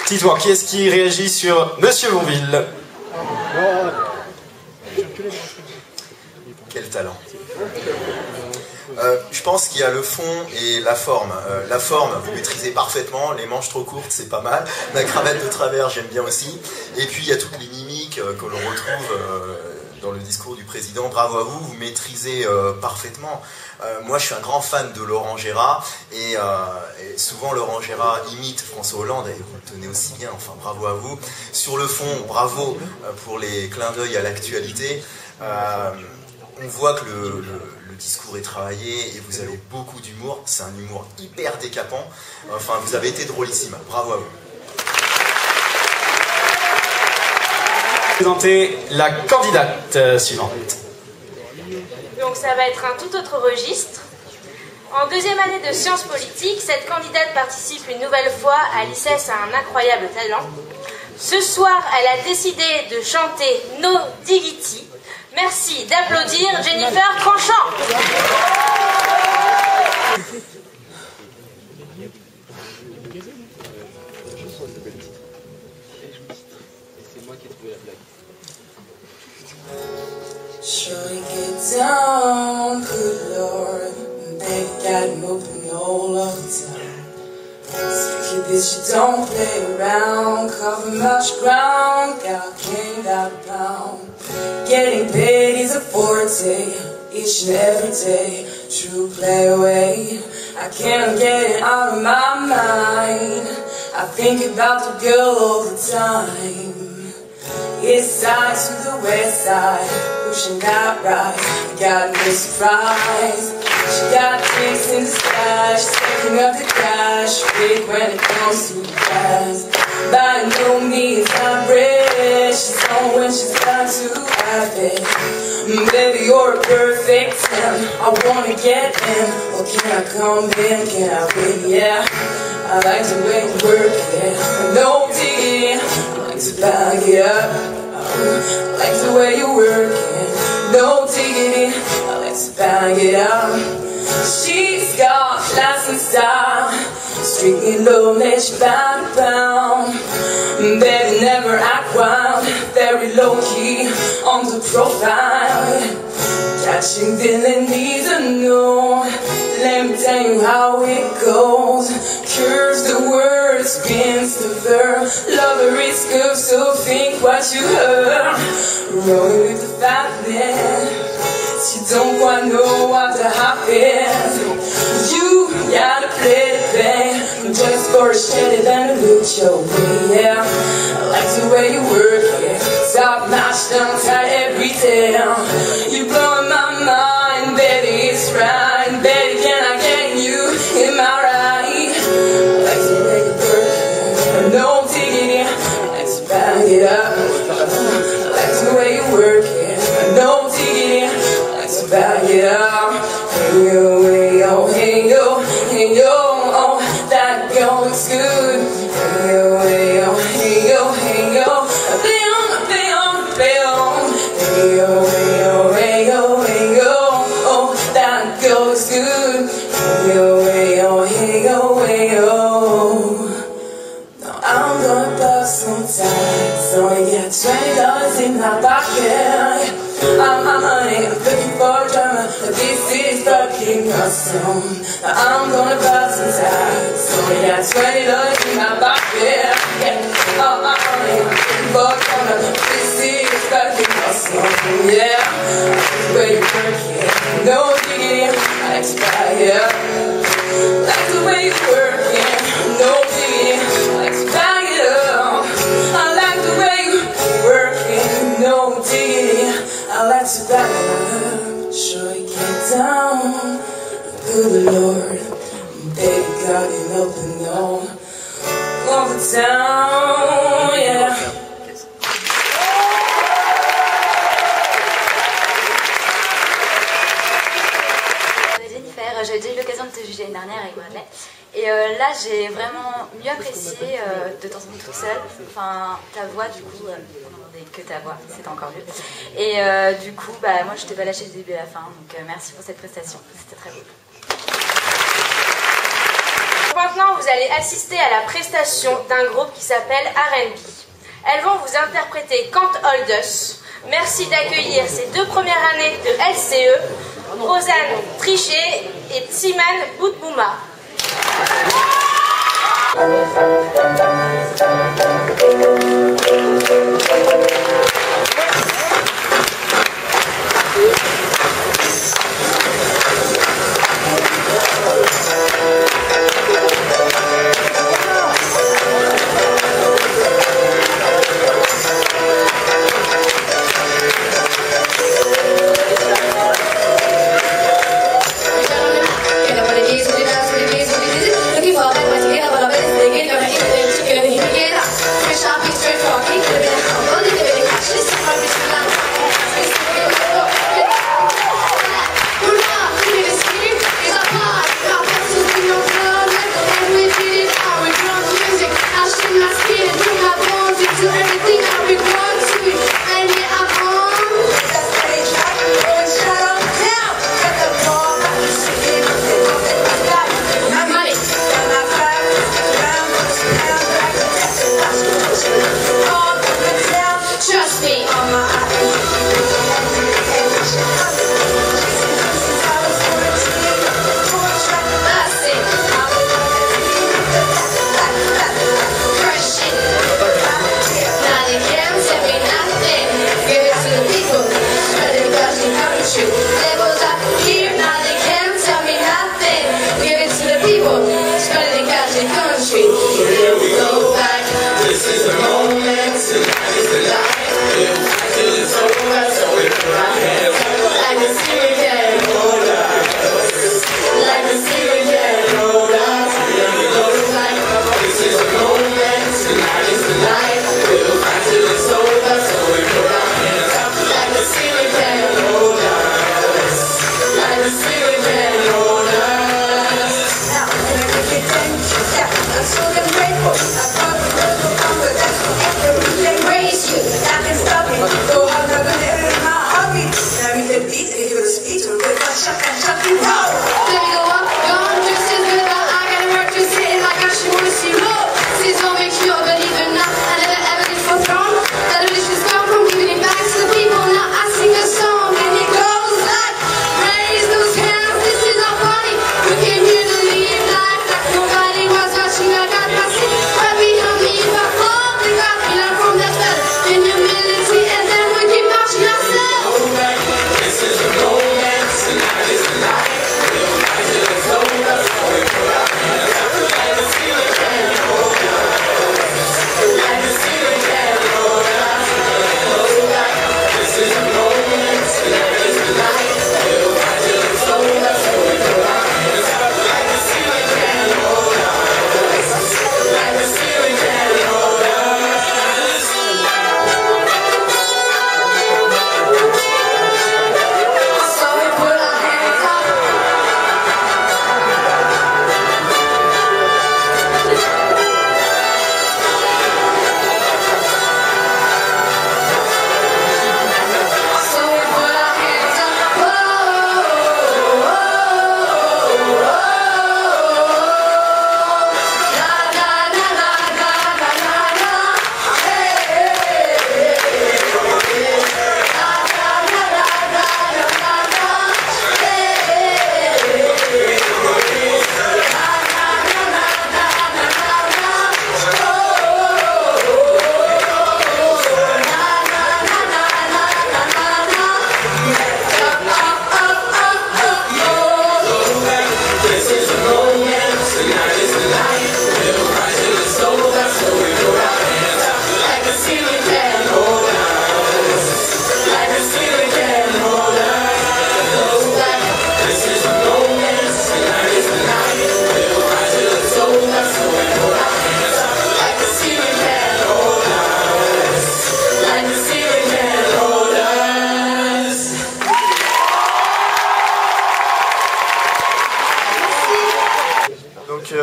Speaker 1: Dis-toi, qui est-ce qui réagit sur Monsieur Bourvil?
Speaker 16: Quel talent. Je pense qu'il y a le fond et la forme. La forme, vous maîtrisez parfaitement. Les manches trop courtes, c'est pas mal. La cravate de travers, j'aime bien aussi. Et puis, il y a toutes les mimiques que l'on retrouve dans le discours du président. Bravo à vous, vous maîtrisez parfaitement. Moi, je suis un grand fan de Laurent Gérard. Et souvent, Laurent Gérard imite François Hollande. Et vous le tenez aussi bien. Enfin, bravo à vous. Sur le fond, bravo pour les clins d'œil à l'actualité. On voit que le discours est travaillé et vous avez beaucoup d'humour. C'est un humour hyper décapant. Enfin, vous avez été drôlissime. Bravo à vous.
Speaker 1: Présenter la candidate suivante.
Speaker 2: Donc ça va être un tout autre registre. En deuxième année de sciences politiques, cette candidate participe une nouvelle fois à l'ICES à un incroyable talent. Ce soir, elle a décidé de chanter No Diggity. Merci d'applaudir Jennifer Tranchant.
Speaker 9: Shorty get down, good lord. They got moving all of the time. Sticky bitch, you don't play around. Cover much ground, got king, got a pound. Getting paid is a forte, each and every day. True play away, I can't get it out of my mind. I think about the girl all the time. East side to the west side, pushing that ride. Got no surprise. She got drinks in the sky, she's taking up the cash. Big when it comes to gas. By no means not rich, she's on when she's got to have it. Baby, you're a perfect 10. I wanna get in. Well, can I come in? Can I win? Yeah, I like the way you work it. No digging, I like to bag it up. I like the way you work it. No digging, I like to bag it up. She's got class and style,
Speaker 17: Strictly love, let you bound. Baby, never act wild. Very low key on the profile. Catching feeling needs to know. Let me tell you how it goes. Curves the word, spins the verb. Lover is good, so think what you heard. Rolling with the fatness. You don't quite know what to happen. You gotta play the band just for a shitty and look your way, yeah. I like the way you work, yeah. Top notch, don't tie everything. You blowing my mind, baby, it's right. Baby, can I get you in my right? I like the way you work, yeah. No diggity, I like to back it up. I like the way you work, yeah. No diggity, I like to back it up. Hey yo, hey yo, hey yo, hey yo, oh, that girl looks good. Hey yo, hey yo, hey yo, hey yo, play on, play on, play on. Hey yo, hey yo, hey yo, hey yo, oh, that girl looks good. Hey yo, hey yo, hey yo, hey yo. Now I'm gonna bust some tags. Only got $20 in my pocket. I'm honey, I'm looking for drama. This is fucking awesome. Now I'm gonna bust some tags. Only got $20 in my pocket. Yeah, I'm honey, I'm looking for drama. This is fucking awesome. Yeah, the way you work it, no diggity, I like to buy it. Like the way you work it, no diggity, I like to buy it up. I like the way you work it, no diggity. I like to back up, sure you get down. Good Lord, baby, God can open all over town, yeah.
Speaker 18: Jennifer, j'ai déjà eu l'occasion de te juger l'année dernière avec Bradley. Et là, j'ai vraiment mieux apprécié de temps en temps toute seule. Enfin, ta voix, du coup, que ta voix, c'était encore mieux. Et du coup, bah, moi, je t'ai pas lâché du début à la fin. Donc, merci pour cette prestation. C'était très beau.
Speaker 2: Maintenant, vous allez assister à la prestation d'un groupe qui s'appelle R&B. Elles vont vous interpréter Can't Hold Us. Merci d'accueillir ces 2 premières années de LCE, Rosanne Trichet et Tsiman Boutbouma.
Speaker 9: Looking for that, but you get up on a bed, they get on the internet.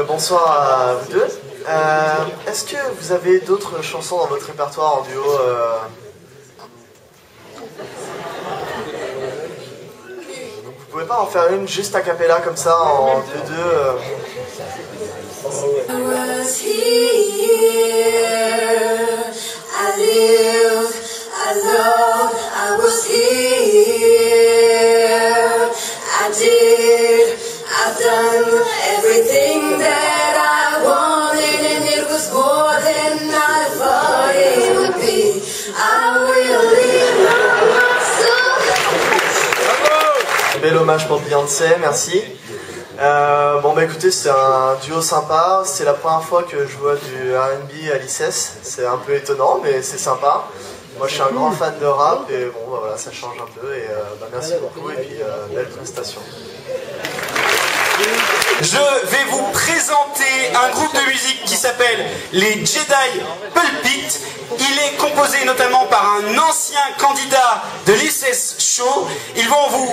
Speaker 5: bonsoir à vous deux. Est-ce que vous avez d'autres chansons dans votre répertoire en duo Vous pouvez pas en faire une juste a cappella comme ça en 2-2
Speaker 9: I was here, I lived, I loved, I was here, I did, I've done everything that I wanted, and it was more than I thought it would be. I will leave my soul.
Speaker 5: Bel hommage pour Beyoncé, merci. Bon bah écoutez, c'est un duo sympa, c'est la première fois que je vois du R&B à l'ICES, c'est un peu étonnant mais c'est sympa. Moi je suis un grand fan de rap et bon bah voilà, ça change un peu et bah, merci beaucoup et puis belle prestation.
Speaker 1: Je vais vous présenter un groupe de musique qui s'appelle les Jedi Pulpit. Il est composé notamment par un ancien candidat de l'ICES Show. Ils vont vous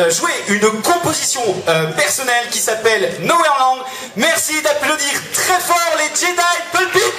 Speaker 1: jouer une composition personnelle qui s'appelle Nowhere Land. Merci d'applaudir très fort les Jedi Pulpit.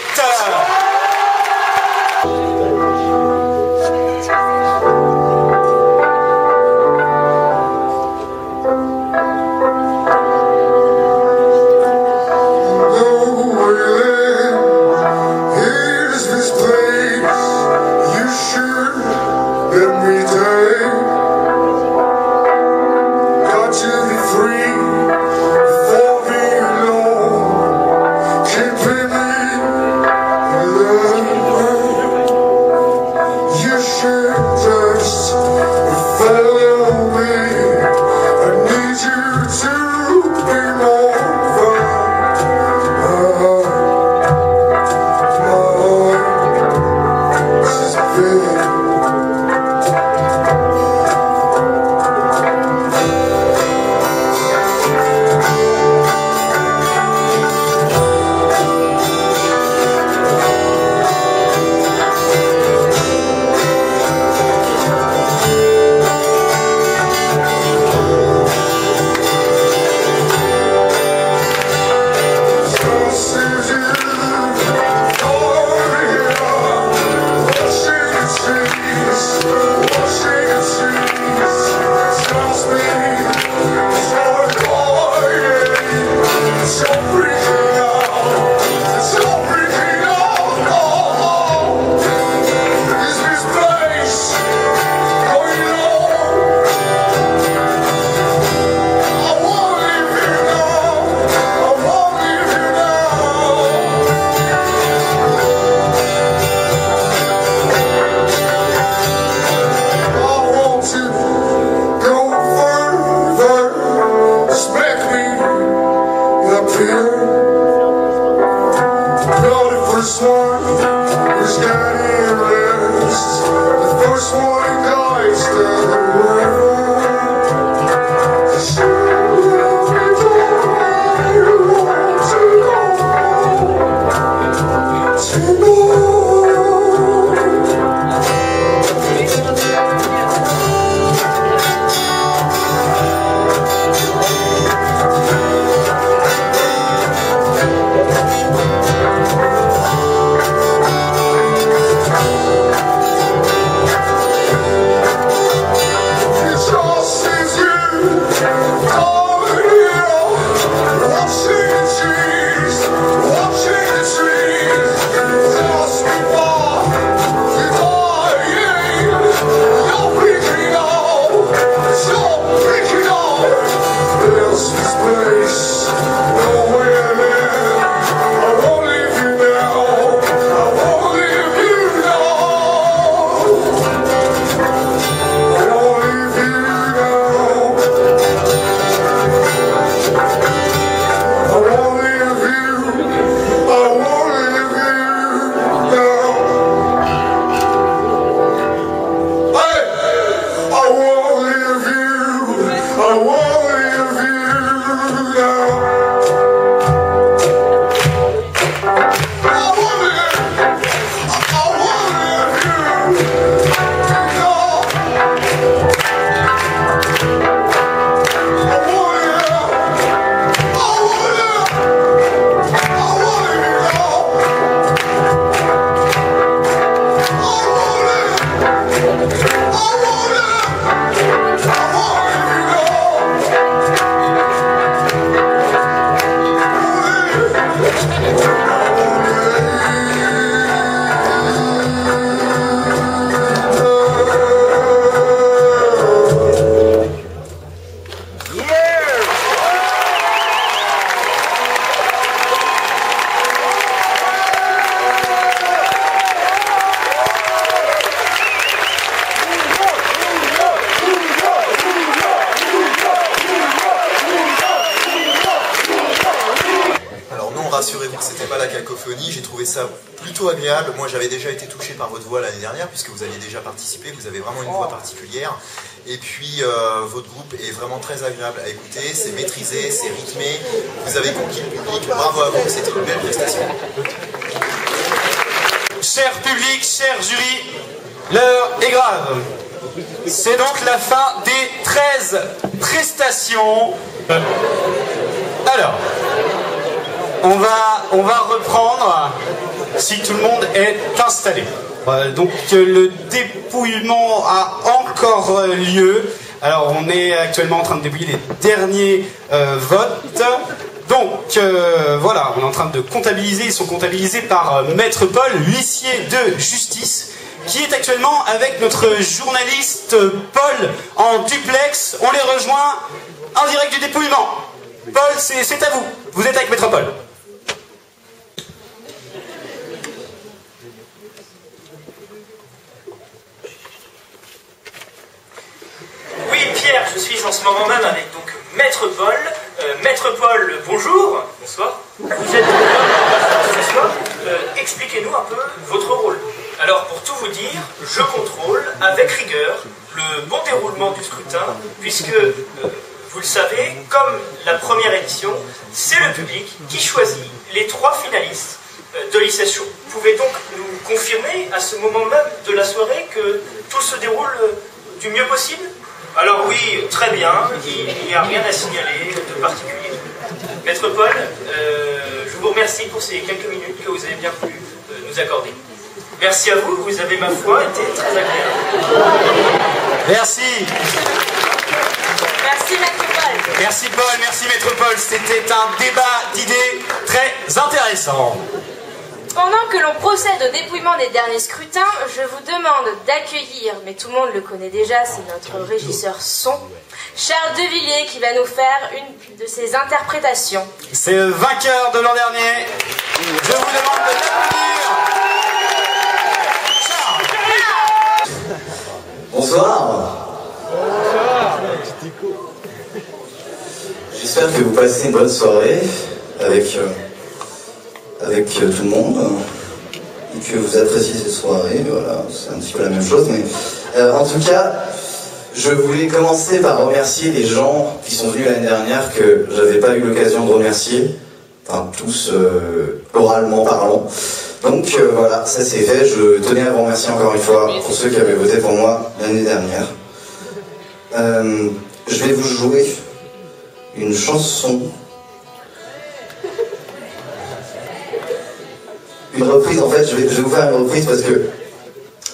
Speaker 16: c'était pas la cacophonie, j'ai trouvé ça plutôt agréable. Moi j'avais déjà été touché par votre voix l'année dernière, puisque vous aviez déjà participé, vous avez vraiment une voix particulière. Et puis votre groupe est vraiment très agréable à écouter, c'est maîtrisé, c'est rythmé, vous avez conquis le public, bravo à vous, c'était une belle prestation.
Speaker 1: Cher public, cher jury, l'heure est grave. C'est donc la fin des 13 prestations. Alors, on va reprendre si tout le monde est installé. Donc le dépouillement a encore lieu. Alors on est actuellement en train de dépouiller les derniers votes. Donc voilà, on est en train de comptabiliser. Ils sont comptabilisés par Maître Paul, huissier de justice, qui est actuellement avec notre journaliste Paul en duplex. On les rejoint en direct du dépouillement. Paul, c'est à vous. Vous êtes avec Maître Paul.
Speaker 3: Oui, Pierre, je suis en ce moment même avec donc Maître Paul. Maître Paul, bonjour. Bonsoir. Vous êtes ce soir. Expliquez-nous un peu votre rôle. Alors, pour tout vous dire, je contrôle avec rigueur le bon déroulement du scrutin, puisque, vous le savez, comme la première édition, c'est le public qui choisit les 3 finalistes de l'ICS Show. Vous pouvez donc nous confirmer, à ce moment même de la soirée, que tout se déroule du mieux possible? Alors oui, très bien, il n'y a rien à signaler de particulier. Maître Paul, je vous remercie pour ces quelques minutes que vous avez bien pu nous accorder. Merci à vous, vous avez, ma foi, été très agréable.
Speaker 1: Merci.
Speaker 2: Merci Maître Paul.
Speaker 1: Merci Paul, merci Maître Paul. C'était un débat d'idées très intéressant.
Speaker 2: Pendant que l'on procède au dépouillement des derniers scrutins, je vous demande d'accueillir, mais tout le monde le connaît déjà, c'est notre régisseur son, Charles Devilliers, qui va nous faire une de ses interprétations.
Speaker 1: C'est le vainqueur de l'an dernier. Je vous demande de l'applaudir.
Speaker 19: Bonsoir. J'espère que vous passez une bonne soirée avec tout le monde et que vous appréciez cette soirée. Voilà, c'est un petit peu la même chose, mais en tout cas, je voulais commencer par remercier les gens qui sont venus l'année dernière que j'avais pas eu l'occasion de remercier, enfin tous oralement parlant. Donc voilà, ça c'est fait. Je tenais à vous remercier encore une fois pour ceux qui avaient voté pour moi l'année dernière. Je vais vous jouer une chanson, une reprise. En fait, je vais vous faire une reprise parce que,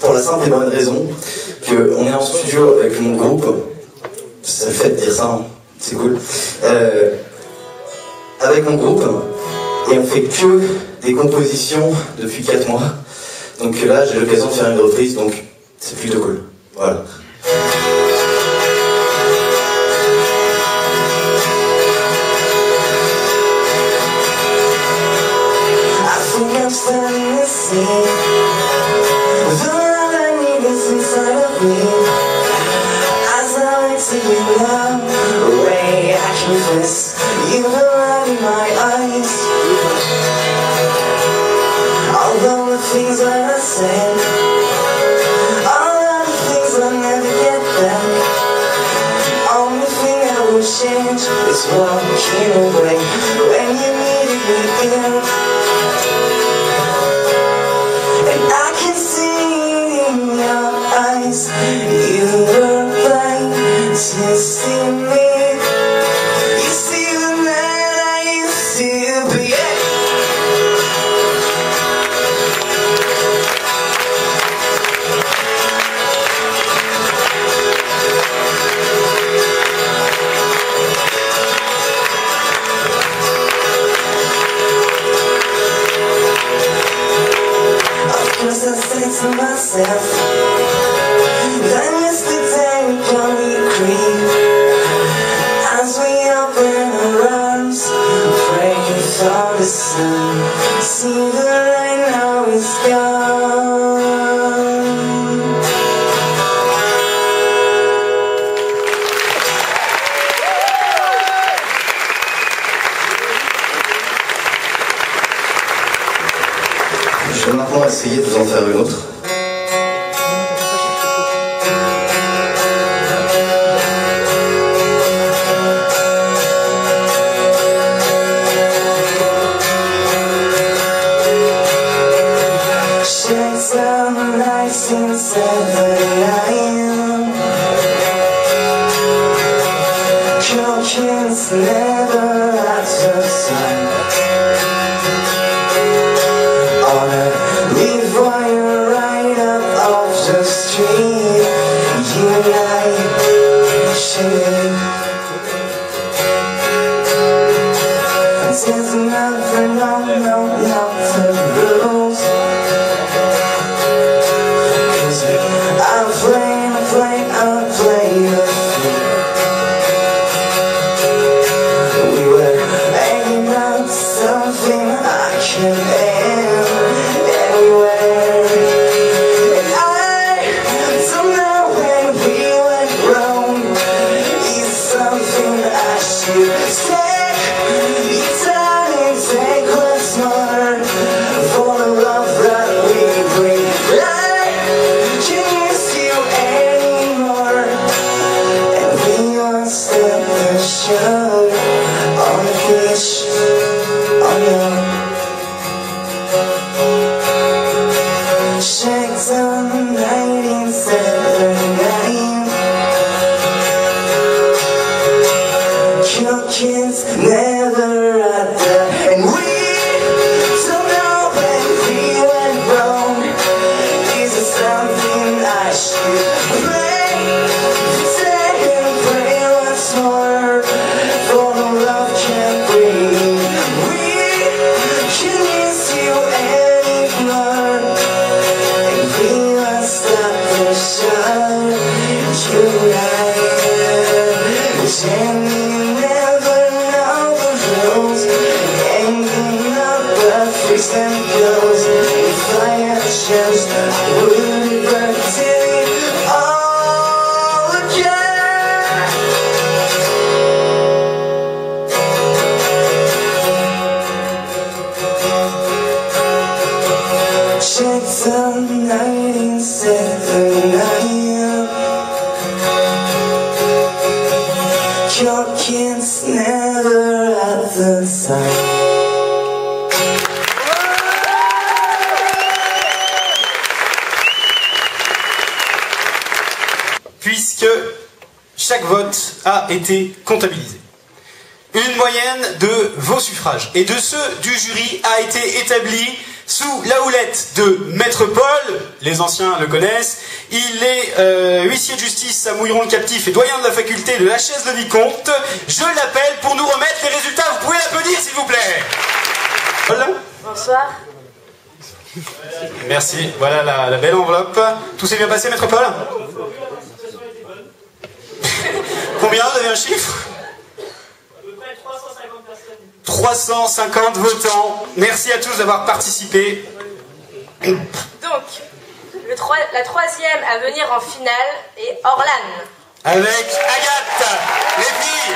Speaker 19: pour la simple et bonne raison qu'on est en studio avec mon groupe. Ça me fait de dire ça, hein. C'est cool. Avec mon groupe, et on fait que des compositions depuis 4 mois. Donc là, j'ai l'occasion de faire une reprise, donc c'est plutôt cool. Voilà.
Speaker 9: You were right in my eyes. Although the things that I said, all of the things I'll never get back. The only thing I will change is walking away when you needed me here. And I can see in your eyes you were blind to see me. To myself, then yesterday we only agreed
Speaker 19: essayer de vous en faire une autre.
Speaker 17: Never at the sun. On a leaf wire right up off the street, you and I shade. There's nothing, nothing rules. 'Cause I'm playing the field. Something I can end anywhere. And I don't know when we went wrong. It's something I should take. Your time and take what's more for the love that we bring. I can't miss you anymore. And we won't stop the show on the beach. Shakes on 1979. Your kids never at the and we don't know when we went wrong. Is it something I should pray? Say and pray once more for the love can't breathe. Your kids never at the side.
Speaker 1: Puisque chaque vote a été comptabilisé. Une moyenne de vos suffrages et de ceux du jury a été établie sous la houlette de Maître Paul, les anciens le connaissent. Il est huissier de justice à Mouilleron le Captif et doyen de la faculté de la Chaise le Vicomte. Je l'appelle pour nous remettre les résultats. Vous pouvez l'applaudir s'il vous plaît. Paul.
Speaker 2: Bonsoir.
Speaker 1: Merci, voilà la belle enveloppe. Tout s'est bien passé, Maître Paul? Combien? Vous avez un chiffre? 350 votants. Merci à tous d'avoir participé.
Speaker 2: Donc, la troisième à venir en finale est Orlan.
Speaker 1: Avec Agathe, les filles.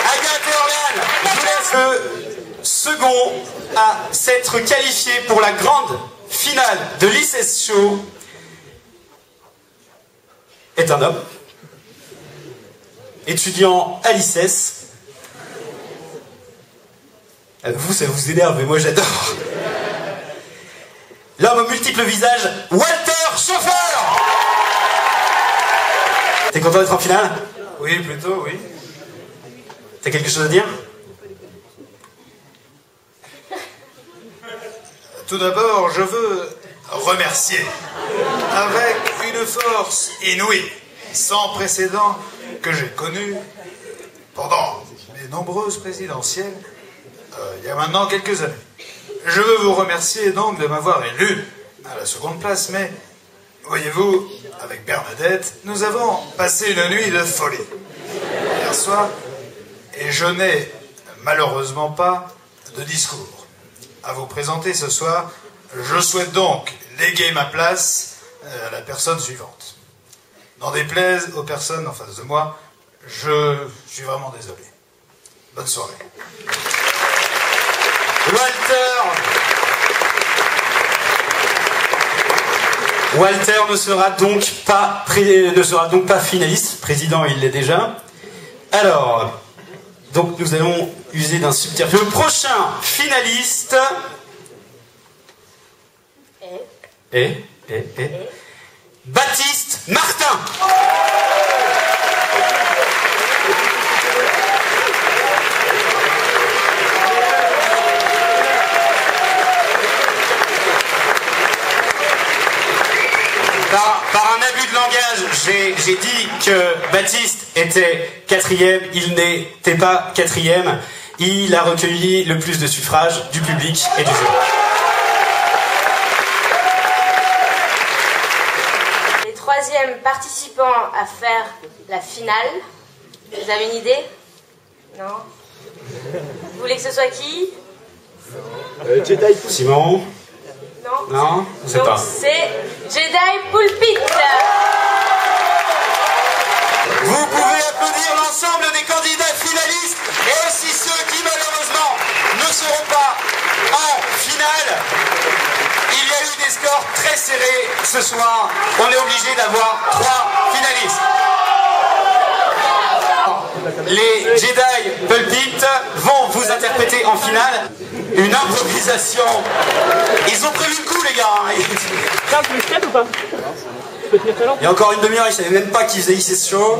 Speaker 1: Agathe et Orlan. Je vous laisse le second à s'être qualifié pour la grande finale de l'ICES Show. Est un homme. Étudiant à l'ICES. Vous, ça vous énerve, mais moi j'adore. L'homme aux multiples visages, Walter Chauffeur. T'es content d'être en finale?
Speaker 15: Oui, plutôt, oui.
Speaker 1: T'as quelque chose à dire?
Speaker 15: Tout d'abord, je veux remercier, avec une force inouïe, sans précédent, que j'ai connue pendant les nombreuses présidentielles, il y a maintenant quelques années. Je veux vous remercier donc de m'avoir élu à la seconde place, mais voyez-vous, avec Bernadette, nous avons passé une nuit de folie hier soir, et je n'ai malheureusement pas de discours à vous présenter ce soir. Je souhaite donc léguer ma place à la personne suivante. N'en déplaise aux personnes en face de moi, je suis vraiment désolé. Bonne soirée.
Speaker 1: Walter, Walter ne sera donc pas finaliste. Président, il l'est déjà. Alors, donc nous allons user d'un subterfuge. Le prochain finaliste est Baptiste Martin. Par un abus de langage, j'ai dit que Baptiste était quatrième. Il n'était pas quatrième. Il a recueilli le plus de suffrages du public et du jury.
Speaker 2: Les troisièmes participants à faire la finale. Vous avez une idée? Non? Vous voulez que ce soit qui?
Speaker 1: Simon?
Speaker 2: Non?
Speaker 1: Non? Je sais
Speaker 2: Donc
Speaker 1: pas.
Speaker 2: c'est Jedi Pulpit.
Speaker 1: Vous pouvez applaudir l'ensemble des candidats finalistes et aussi ceux qui malheureusement ne seront pas en finale. Il y a eu des scores très serrés ce soir. On est obligé d'avoir 3 finalistes. Les Jedi Pulpit vont vous interpréter en finale une improvisation. Ils ont prévu le coup, les gars.
Speaker 4: Tiens, tu veux skate ou pas? Tu peux tenir ta lampe?
Speaker 1: Il y a encore une demi-heure, ils savaient même pas qu'ils faisaient ici ce show.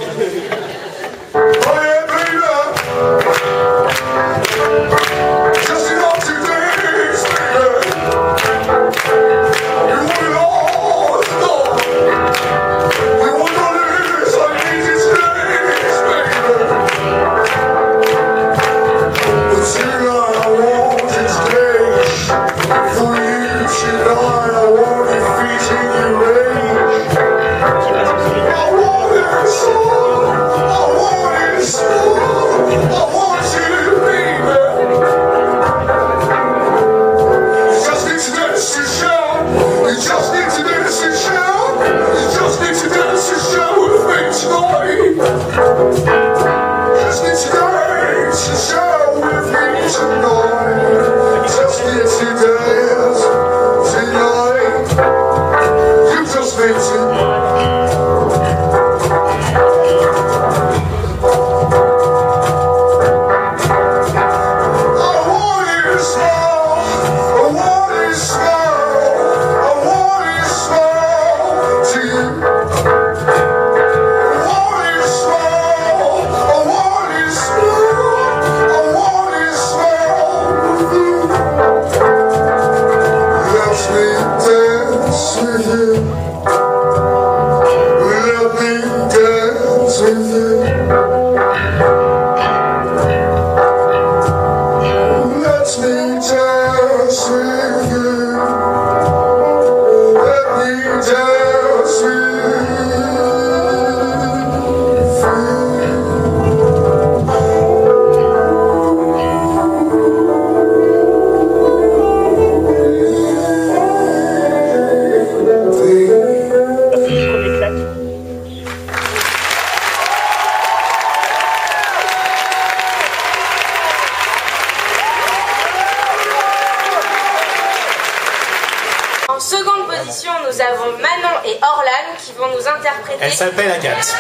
Speaker 2: Nous avons Manon et Orlan qui vont nous interpréter.
Speaker 1: Elle s'appelle Agathe.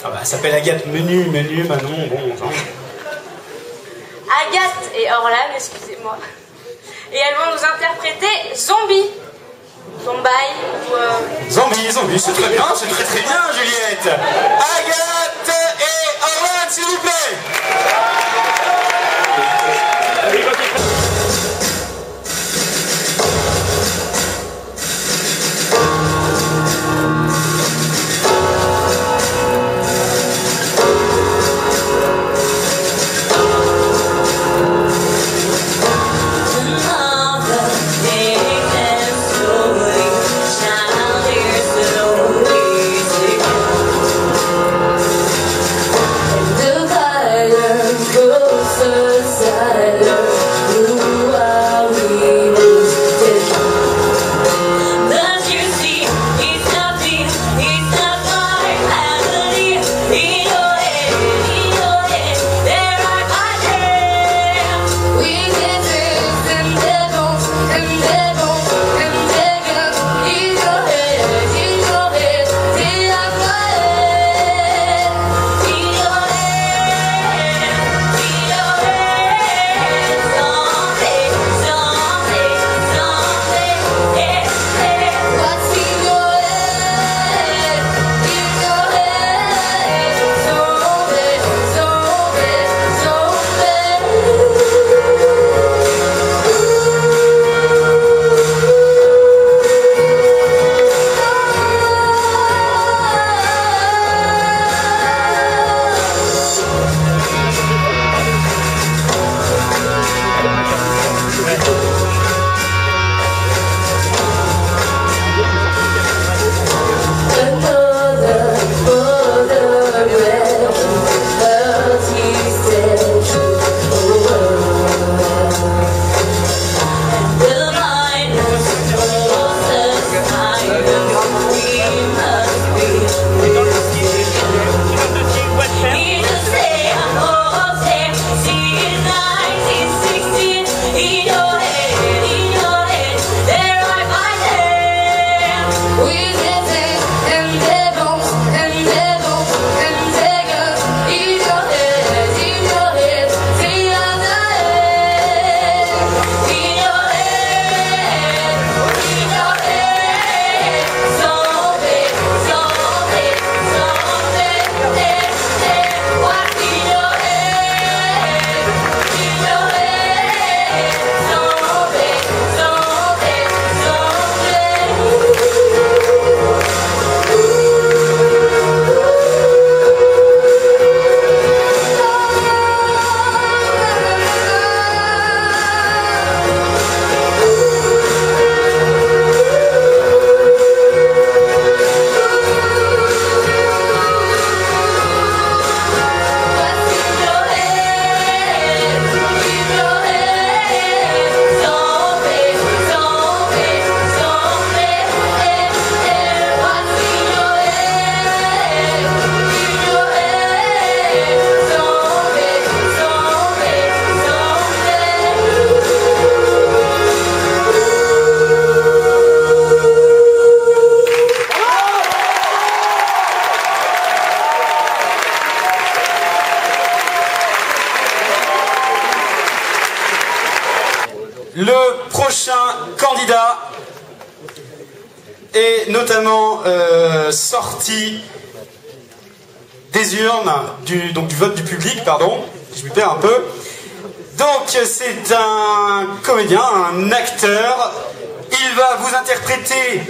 Speaker 1: Ah bah, elle s'appelle Agathe. Menu, Manon, bon.
Speaker 2: Agathe et Orlan, excusez-moi. Et elles vont nous interpréter Zombie. Zombie ou...
Speaker 1: Zombie, c'est très bien, c'est très bien, Juliette. Agathe et Orlan, s'il vous plaît.
Speaker 9: Slowly, slowly,
Speaker 1: Le prochain candidat est notamment sorti des urnes, du vote du public, pardon, je me perds un peu. Donc c'est un comédien, un acteur. Il va vous interpréter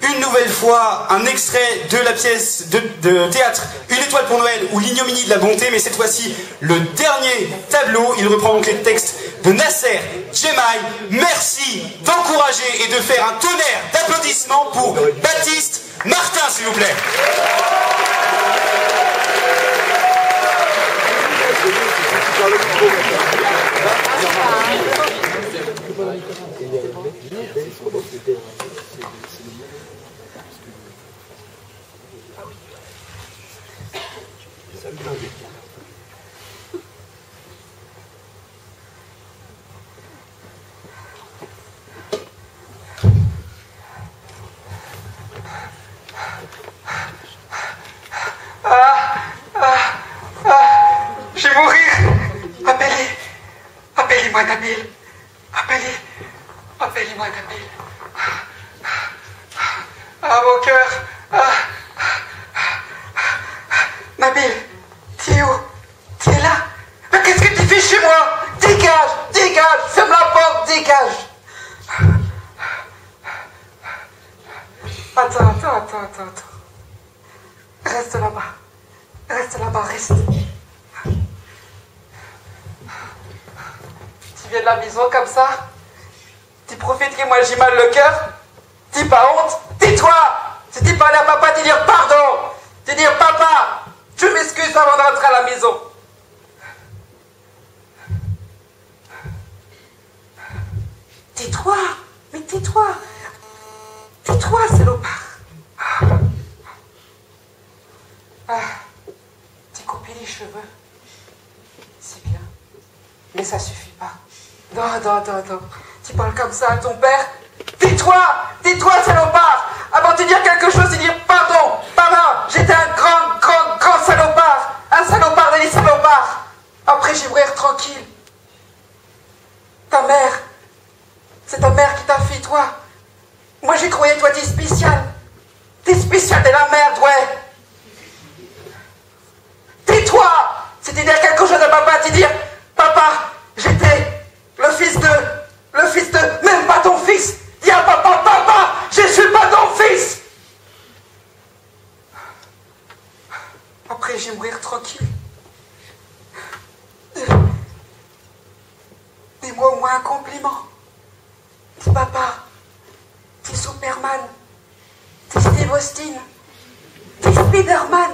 Speaker 1: une nouvelle fois un extrait de la pièce de théâtre Une étoile pour Noël ou L'ignominie de la bonté, mais cette fois-ci le dernier tableau. Il reprend donc les textes de Nasser Djemaï. Merci d'encourager et de faire un tonnerre d'applaudissements pour Baptiste Martin, s'il vous plaît.
Speaker 6: Je vais mourir. Appelez-moi Nabil. Appelez-moi Nabil. Ah, mon cœur. Nabil, tu es où? Tu es là? Mais qu'est-ce que tu fais chez moi? Dégage, ferme la porte, dégage. Attends. Reste là-bas, reste. Tu viens de la maison comme ça? Tu profites que moi j'ai mal le cœur? T'as pas honte? Tais-toi! Tu dis parler à papa, tu dire pardon! Tu dire papa, je m'excuse avant de rentrer à la maison. Tais-toi! Mais tais-toi! Tais-toi, salopard! T'es coupé les cheveux. C'est bien. Mais ça suffit pas. Non. Tu parles comme ça à ton père? Tais-toi, salopard! Avant de dire quelque chose, tu dire pardon! Pardon! J'étais un grand salopard! Un salopard des salopards! Après, je vais mourir tranquille. Ta mère, c'est ta mère qui t'a fait, toi. Moi, j'ai croyé, toi, t'es spécial. T'es spécial de la merde, ouais. Tais-toi! C'était dire quelque chose à papa, tu dire papa, j'étais le fils de, même pas ton fils. Dis à papa, je suis pas ton fils. Après, je vais mourir tranquille. Dis-moi au moins un compliment. Dis papa, t'es Superman, t'es Steve Austin, t'es Spiderman.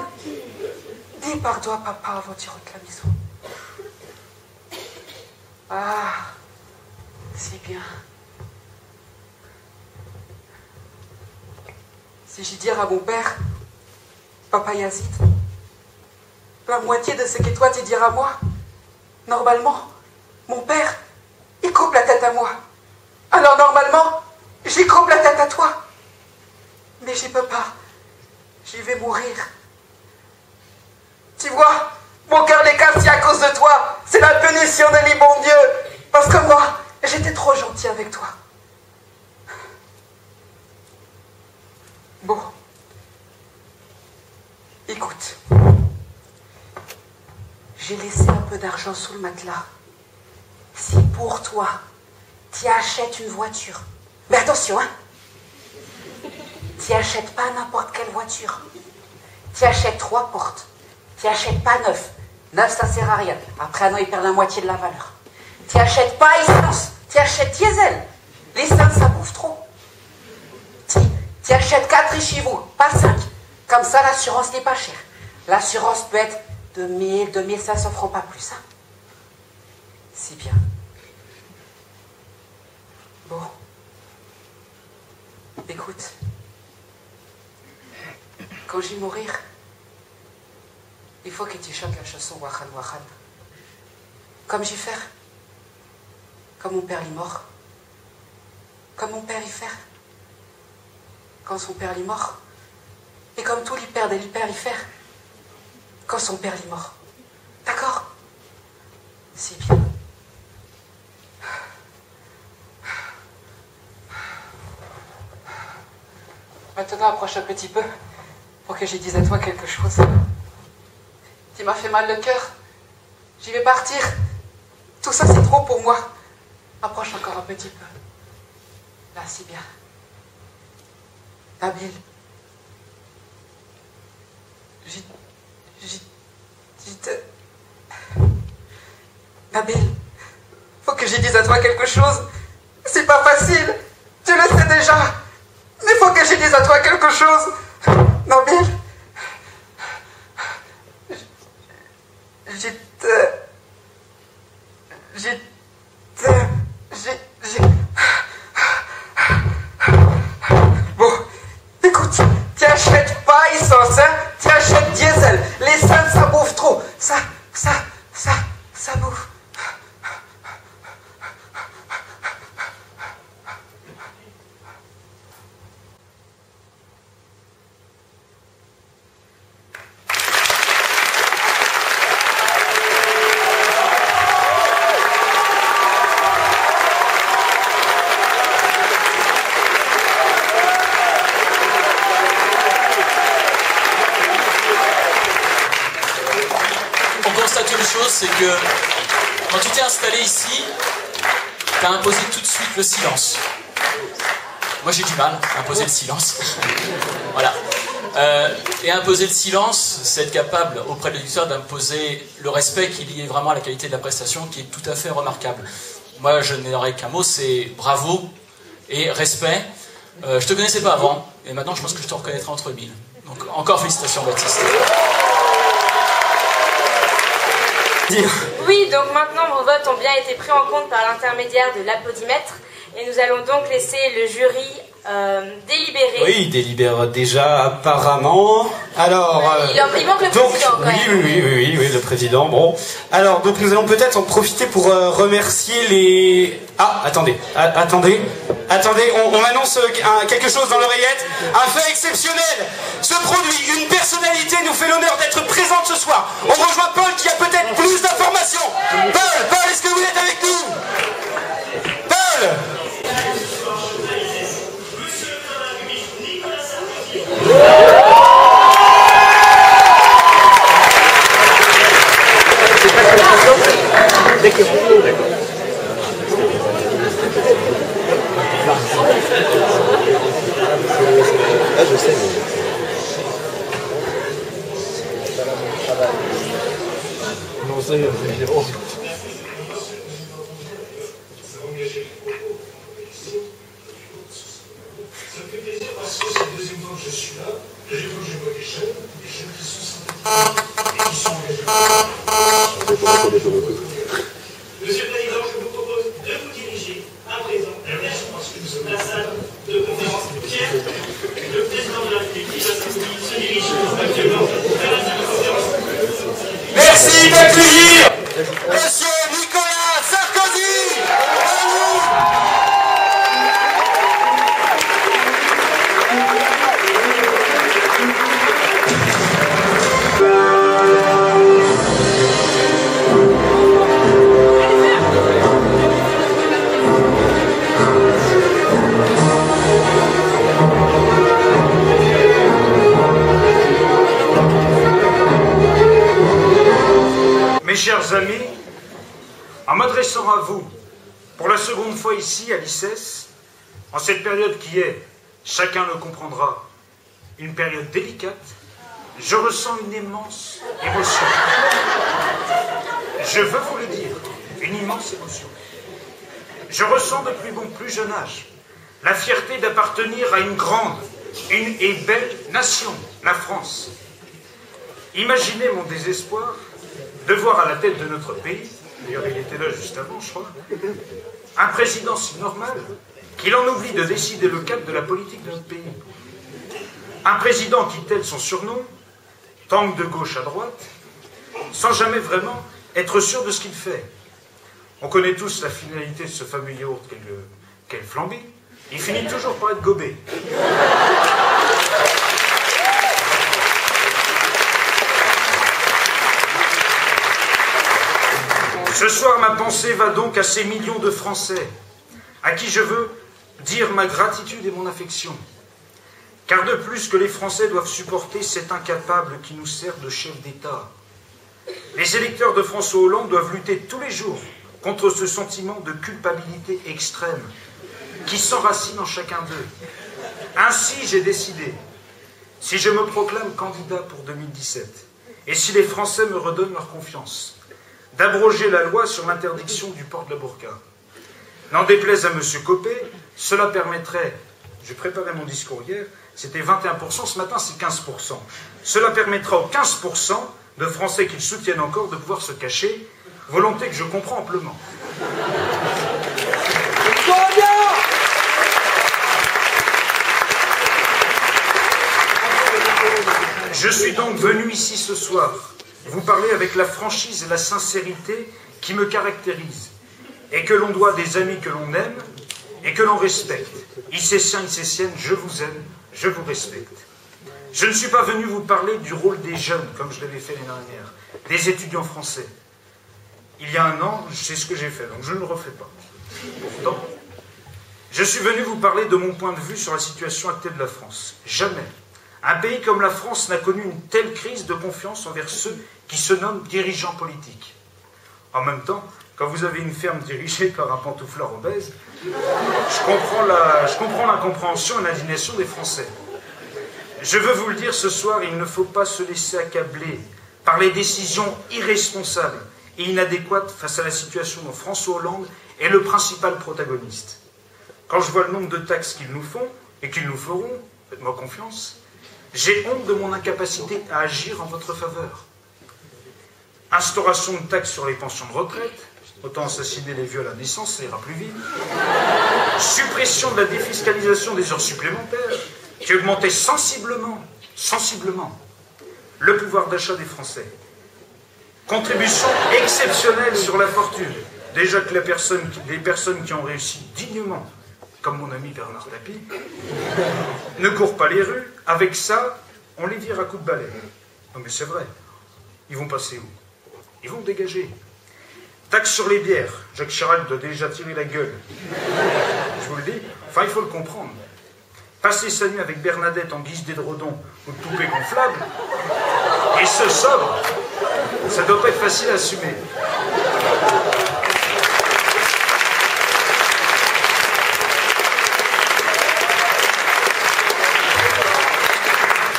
Speaker 6: Dis pardon à papa avant de rentrer à la maison. Ah, c'est bien. Si je dire à mon père, papa Yazid, la moitié de ce que toi tu diras à moi, normalement, mon père, il coupe la tête à moi. Alors normalement, j'y coupe la tête à toi. Mais j'y peux pas. J'y vais mourir. Tu vois, mon cœur est cassé à cause de toi. C'est la punition de l'île, bon Dieu. Parce que moi, j'étais trop gentil avec toi. Bon. Écoute. J'ai laissé un peu d'argent sous le matelas. Si pour toi, tu achètes une voiture. Mais attention, hein. Tu achètes pas n'importe quelle voiture. Tu achètes 3 portes. Tu achètes pas 9. 9, ça sert à rien. Après un an, il perd la moitié de la valeur. Tu achètes pas essence. Tu achètes diesel. L'essence, ça bouffe trop. Tu achètes 4 vous, pas 5. Comme ça, l'assurance n'est pas chère. L'assurance peut être de 1000, 2500 francs, pas plus. Hein. C'est bien. Bon. Écoute. Quand je vais mourir, il faut que tu chantes la chanson Wahan Wahan. Comme j'y faire. Comme mon père est mort. Comme mon père y faire. Quand son père est mort. Et comme tous les pères de l'hyper y faire. Quand son père est mort. D'accord? C'est bien. toi, approche un petit peu pour que je dise à toi quelque chose. Tu m'as fait mal le cœur. J'y vais partir. Tout ça, c'est trop pour moi. Approche encore un petit peu. Là, si bien. Nabil. Nabil, faut que je dise à toi quelque chose. C'est pas facile. Tu le sais déjà. Mais faut que je dise à toi quelque chose. Nabil. Bon, écoute, tu achètes pas essence, hein? Tu achètes diesel. L'essence, ça bouffe trop. Ça bouffe.
Speaker 10: C'est que quand tu t'es installé ici, tu as imposé tout de suite le silence. Moi j'ai du mal à imposer le silence. Voilà. Et imposer le silence, c'est être capable auprès de l'auditoire d'imposer le respect qui est lié vraiment à la qualité de la prestation, qui est tout à fait remarquable. Moi je n'aurais qu'un mot, c'est bravo et respect. Je te connaissais pas avant, et maintenant je pense que je te reconnaîtrai entre mille. Donc encore félicitations Baptiste.
Speaker 2: Oui, donc maintenant vos votes ont bien été pris en compte par l'intermédiaire de l'applaudimètre et nous allons donc laisser le jury délibérer.
Speaker 1: Oui, il délibère déjà apparemment. Alors,
Speaker 2: il manque le
Speaker 1: donc,
Speaker 2: président quand même.
Speaker 1: Oui, le président. Bon, alors donc nous allons peut-être en profiter pour remercier les. Ah, attendez, on m'annonce quelque chose dans l'oreillette. Un fait exceptionnel se produit. Une personnalité nous fait l'honneur d'être présente ce soir. On rejoint Paul qui a peut-être plus d'informations. Paul, est-ce que vous êtes avec nous? Paul.
Speaker 16: Ah, je sais, mais...
Speaker 20: Non, ça y est, c'est bon.
Speaker 21: Ça me fait plaisir parce que c'est la deuxième fois que je suis là. La deuxième fois que je vois des jeunes qui sont sympathiques et qui sont engagés. Monsieur le Président, je vous propose de vous diriger à présent. Je pense que nous sommes la salle de conférence routière. Le président de la République se dirige actuellement vers la salle de conférence.
Speaker 1: Merci d'accueillir Monsieur Nicolas Sarkozy.
Speaker 11: Mes chers amis, en m'adressant à vous pour la seconde fois ici à l'ICES, en cette période qui est, chacun le comprendra, une période délicate, je ressens une immense émotion. Je veux vous le dire, une immense émotion. Je ressens depuis mon plus jeune âge la fierté d'appartenir à une grande et belle nation, la France. Imaginez mon désespoir de voir à la tête de notre pays, d'ailleurs il était là juste avant je crois, un président si normal qu'il en oublie de décider le cap de la politique de notre pays. Un président qui, tel son surnom, tangue de gauche à droite, sans jamais vraiment être sûr de ce qu'il fait. On connaît tous la finalité de ce fameux yaourt qu'elle flambit. Il finit toujours par être gobé. Ce soir, ma pensée va donc à ces millions de Français, à qui je veux dire ma gratitude et mon affection.
Speaker 15: Car de plus que les Français doivent supporter cet incapable qui nous sert de chef d'État. Les électeurs de François Hollande doivent lutter tous les jours contre ce sentiment de culpabilité extrême qui s'enracine en chacun d'eux. Ainsi, j'ai décidé, si je me proclame candidat pour 2017, et si les Français me redonnent leur confiance, d'abroger la loi sur l'interdiction du port de la burqa. N'en déplaise à M. Copé, cela permettrait, j'ai préparé mon discours hier, c'était 21%, ce matin c'est 15%. Cela permettra aux 15% de Français qui le soutiennent encore de pouvoir se cacher, volonté que je comprends amplement. Je suis donc venu ici ce soir vous parler avec la franchise et la sincérité qui me caractérisent et que l'on doit des amis que l'on aime et que l'on respecte. Icéciens, Icéciennes, je vous aime, je vous respecte. Je ne suis pas venu vous parler du rôle des jeunes, comme je l'avais fait l'année dernière, des étudiants français. Il y a un an, je sais ce que j'ai fait, donc je ne le refais pas. Pourtant, je suis venu vous parler de mon point de vue sur la situation actuelle de la France. Jamais un pays comme la France n'a connu une telle crise de confiance envers ceux qui se nomment dirigeants politiques. En même temps, quand vous avez une ferme dirigée par un pantouflard obèse, je comprends l'incompréhension et l'indignation des Français. Je veux vous le dire ce soir, il ne faut pas se laisser accabler par les décisions irresponsables et inadéquates face à la situation dont François Hollande est le principal protagoniste. Quand je vois le nombre de taxes qu'ils nous font et qu'ils nous feront, faites-moi confiance, j'ai honte de mon incapacité à agir en votre faveur. Instauration de taxes sur les pensions de retraite, autant assassiner les vieux à la naissance, ça ira plus vite. Suppression de la défiscalisation des heures supplémentaires, qui augmentait sensiblement le pouvoir d'achat des Français. Contribution exceptionnelle sur la fortune. Déjà que les personnes qui ont réussi dignement, comme mon ami Bernard Tapie, ne courent pas les rues, avec ça, on les vire à coups de balai. Non mais c'est vrai. Ils vont passer où? Ils vont dégager. Taxe sur les bières. Jacques Chirac doit déjà tirer la gueule. Je vous le dis. Enfin, il faut le comprendre. Passer sa nuit avec Bernadette en guise d'édredon ou de toupet gonflable, et ce sobre, ça doit pas être facile à assumer.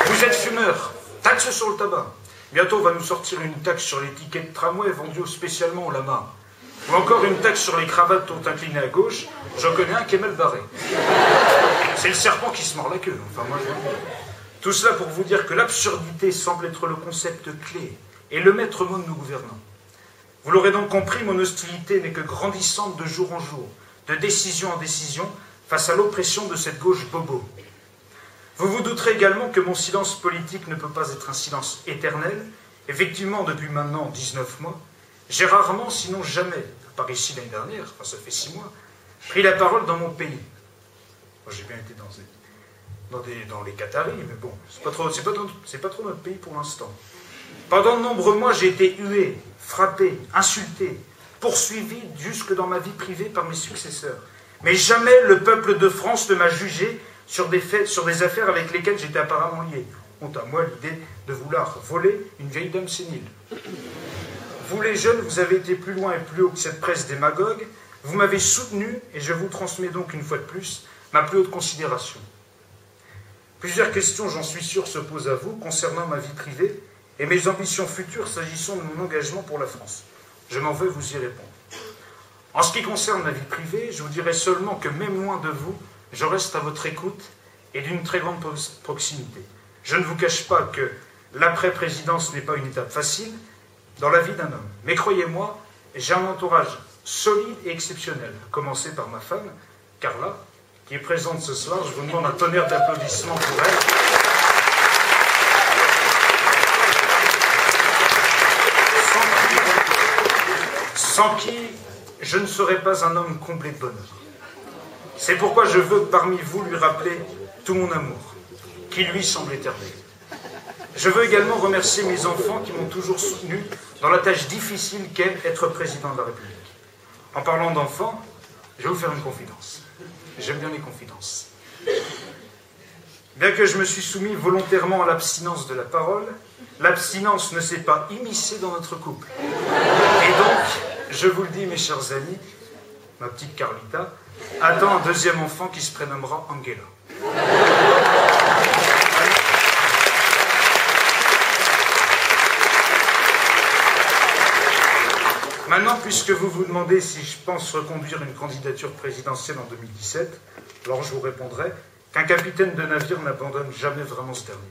Speaker 15: Vous êtes fumeur, taxe sur le tabac. Bientôt, on va nous sortir une taxe sur les tickets de tramway vendus spécialement au lama. Ou encore une taxe sur les cravates tout inclinées à gauche. J'en connais un qui est mal barré. C'est le serpent qui se mord la queue. Enfin, moi, tout cela pour vous dire que l'absurdité semble être le concept clé et le maître mot de nos gouvernants. Vous l'aurez donc compris, mon hostilité n'est que grandissante de jour en jour, de décision en décision, face à l'oppression de cette gauche bobo. Vous vous douterez également que mon silence politique ne peut pas être un silence éternel. Effectivement, depuis maintenant 19 mois, j'ai rarement, sinon jamais, à part ici l'année dernière, enfin ça fait 6 mois, pris la parole dans mon pays. Moi, j'ai bien été dans les Qataris, mais bon, c'est pas trop notre pays pour l'instant. Pendant de nombreux mois, j'ai été hué, frappé, insulté, poursuivi jusque dans ma vie privée par mes successeurs. Mais jamais le peuple de France ne m'a jugé sur des affaires avec lesquelles j'étais apparemment lié. Honte à moi l'idée de vouloir voler une vieille dame sénile. Vous les jeunes, vous avez été plus loin et plus haut que cette presse démagogue, vous m'avez soutenu et je vous transmets donc une fois de plus ma plus haute considération. Plusieurs questions, j'en suis sûr, se posent à vous concernant ma vie privée et mes ambitions futures s'agissant de mon engagement pour la France. Je m'en veux vous y répondre. En ce qui concerne ma vie privée, je vous dirai seulement que même loin de vous, je reste à votre écoute et d'une très grande proximité. Je ne vous cache pas que l'après-présidence n'est pas une étape facile dans la vie d'un homme. Mais croyez-moi, j'ai un entourage solide et exceptionnel, à commencer par ma femme, Carla, qui est présente ce soir. Je vous demande un tonnerre d'applaudissements pour elle. Sans qui je ne serais pas un homme comblé de bonheur. C'est pourquoi je veux parmi vous lui rappeler tout mon amour, qui lui semble éternel. Je veux également remercier mes enfants qui m'ont toujours soutenu dans la tâche difficile qu'est être président de la République. En parlant d'enfants, je vais vous faire une confidence. J'aime bien les confidences. Bien que je me suis soumis volontairement à l'abstinence de la parole, l'abstinence ne s'est pas immiscée dans notre couple. Et donc, je vous le dis, mes chers amis, ma petite Carlita attend un deuxième enfant qui se prénommera Angela. Maintenant, puisque vous vous demandez si je pense reconduire une candidature présidentielle en 2017, alors je vous répondrai qu'un capitaine de navire n'abandonne jamais vraiment ce dernier.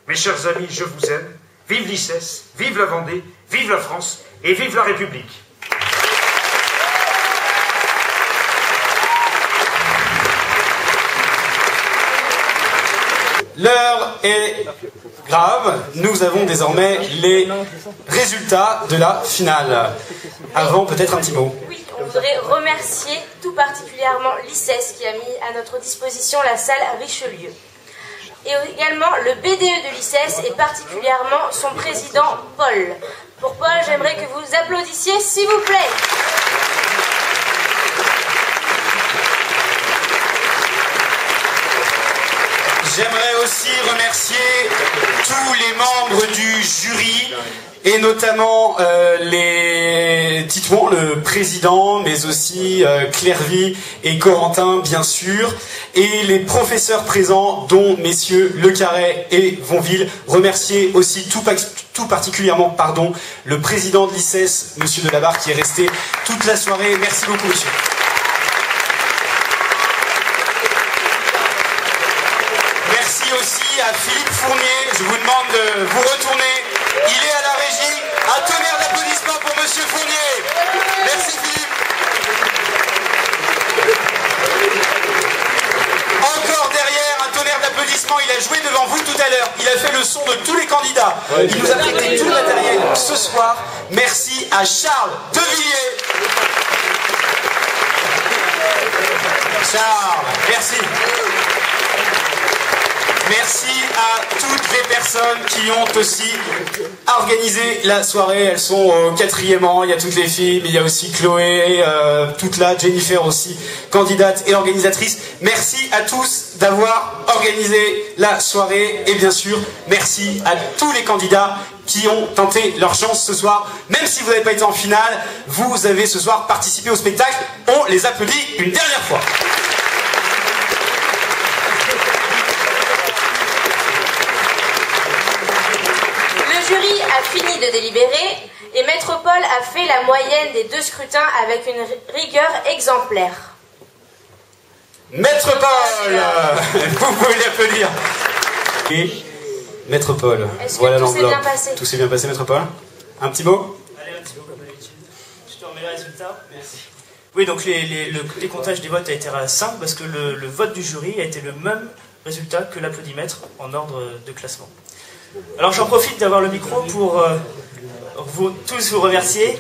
Speaker 15: Mes chers amis, je vous aime. Vive l'ICES, vive la Vendée, vive la France et vive la République.
Speaker 1: L'heure est grave, nous avons désormais les résultats de la finale. Avant, peut-être un petit mot.
Speaker 2: Oui, on voudrait remercier tout particulièrement l'ICES qui a mis à notre disposition la salle Richelieu. Et également le BDE de l'ICES et particulièrement son président Paul. Pour Paul, j'aimerais que vous applaudissiez, s'il vous plaît.
Speaker 1: J'aimerais aussi remercier tous les membres du jury et notamment les Titouan, le président, mais aussi Clairvy et Corentin, bien sûr, et les professeurs présents, dont messieurs Le Carré et Vonville. Remercier aussi tout particulièrement le président de l'ICES, monsieur Delabarre, qui est resté toute la soirée. Merci beaucoup, monsieur. Aussi à Philippe Fournier, je vous demande de vous retourner. Il est à la régie. Un tonnerre d'applaudissements pour monsieur Fournier. Merci Philippe. Encore derrière, un tonnerre d'applaudissements. Il a joué devant vous tout à l'heure. Il a fait le son de tous les candidats. Il nous a prêté tout le matériel ce soir. Merci à Charles Devilliers. Charles, merci. Merci à toutes les personnes qui ont aussi organisé la soirée. Elles sont au 4e rang. Il y a toutes les filles, mais il y a aussi Chloé, toute là, Jennifer aussi, candidate et organisatrice. Merci à tous d'avoir organisé la soirée. Et bien sûr, merci à tous les candidats qui ont tenté leur chance ce soir. Même si vous n'avez pas été en finale, vous avez ce soir participé au spectacle. On les applaudit une dernière fois.
Speaker 2: Le jury a fini de délibérer et Maître Paul a fait la moyenne des 2 scrutins avec une rigueur exemplaire.
Speaker 1: Maître Paul, vous pouvez l'applaudir. Et Maître Paul, voilà l'enveloppe. Tout s'est bien passé, Maître Paul. Un petit mot?
Speaker 7: Allez, un petit mot comme d'habitude. Je te remets les résultats. Merci. Oui, donc le décomptage des votes a été simple parce que le vote du jury a été le même résultat que l'applaudimètre en ordre de classement. Alors j'en profite d'avoir le micro pour tous vous remercier.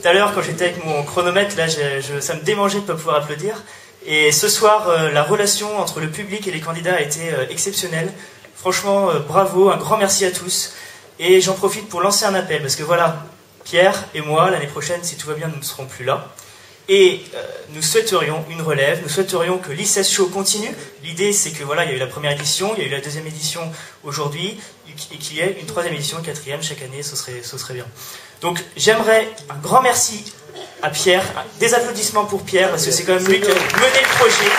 Speaker 7: Tout à l'heure, quand j'étais avec mon chronomètre, là, ça me démangeait de ne pas pouvoir applaudir. Et ce soir, la relation entre le public et les candidats a été exceptionnelle. Franchement, bravo, un grand merci à tous. Et j'en profite pour lancer un appel, parce que voilà, Pierre et moi, l'année prochaine, si tout va bien, nous ne serons plus là. Et nous souhaiterions une relève, nous souhaiterions que l'ICES Show continue. L'idée, c'est que voilà, il y a eu la première édition, il y a eu la 2e édition aujourd'hui, et qu'il y ait une 3e édition, une 4e chaque année, ce serait bien. Donc j'aimerais un grand merci à Pierre, des applaudissements pour Pierre, parce que c'est quand même lui qui a mené le projet.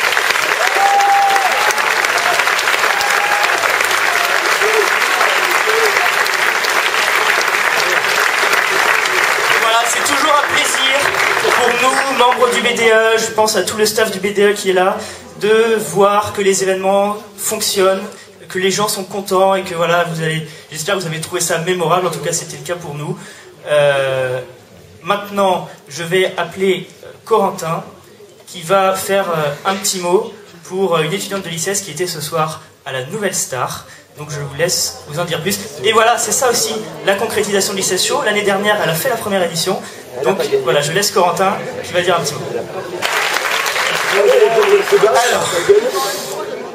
Speaker 7: C'est toujours un plaisir pour nous, membres du BDE, je pense à tout le staff du BDE qui est là, de voir que les événements fonctionnent, que les gens sont contents et que voilà, j'espère que vous avez trouvé ça mémorable, en tout cas c'était le cas pour nous. Maintenant, je vais appeler Corentin qui va faire un petit mot pour une étudiante de l'ICES qui était ce soir à la Nouvelle Star. Donc je vous laisse vous en dire plus. Et voilà, c'est ça aussi la concrétisation de l'ICES Show. L'année dernière, elle a fait la première édition. Donc voilà, je laisse Corentin qui va dire un petit mot.
Speaker 1: Alors,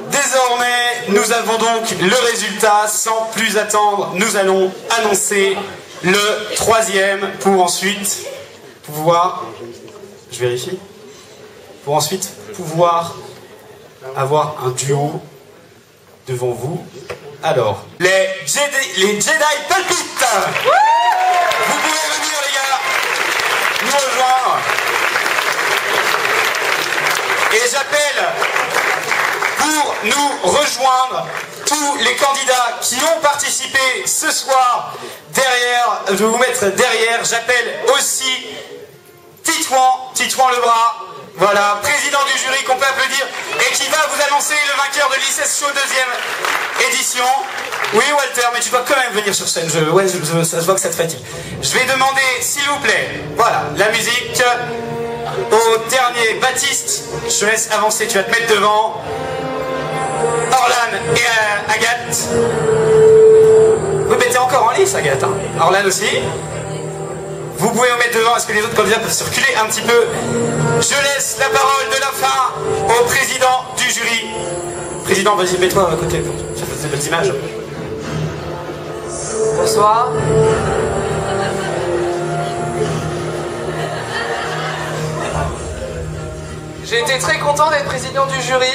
Speaker 1: désormais, nous avons donc le résultat. Sans plus attendre, nous allons annoncer le 3e pour ensuite pouvoir... Je vérifie. Pour ensuite pouvoir avoir un duo devant vous. Alors, les Jedi palpitent. Vous pouvez venir, les gars, nous rejoindre. Et j'appelle pour nous rejoindre tous les candidats qui ont participé ce soir derrière. Je vais vous mettre derrière. J'appelle aussi Titouan Lebras. Voilà, président du jury qu'on peut applaudir et qui va vous annoncer le vainqueur de l'ICES Show 2e édition. Oui Walter, mais tu dois quand même venir sur scène, je vois que ça te fatigue. Je vais demander, s'il vous plaît, voilà, la musique au dernier Baptiste. Je te laisse avancer, tu vas te mettre devant. Orlan et Agathe. Vous mettez encore en lice Agathe, hein. Orlan aussi. Vous pouvez vous mettre devant, parce que les autres candidats peuvent circuler un petit peu. Je laisse la parole de la fin au président du jury. Président, vas-y, mets-toi à côté, ça fait des belles images.
Speaker 6: Bonsoir. J'ai été très content d'être président du jury.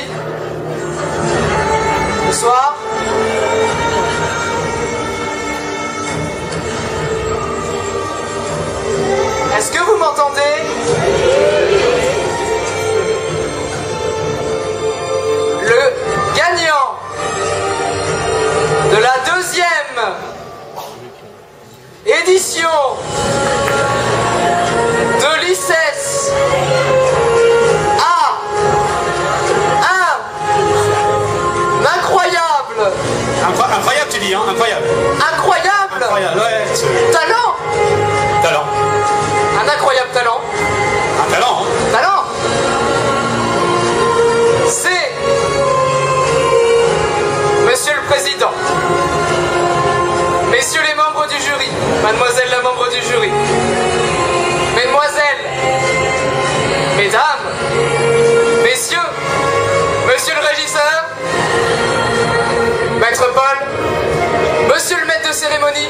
Speaker 6: Bonsoir. Est-ce que vous m'entendez? Le gagnant de la 2e édition de l'ICES a un incroyable...
Speaker 1: Incroyable tu dis, hein, incroyable.
Speaker 6: Incroyable,
Speaker 1: ouais.
Speaker 6: Talent. Un incroyable talent.
Speaker 1: Un talent, hein.
Speaker 6: Talent. C'est Monsieur le Président, Messieurs les membres du jury, Mademoiselle la membre du jury, Mesdemoiselles, Mesdames, Messieurs, Monsieur le régisseur, Maître Paul, Monsieur le maître de cérémonie,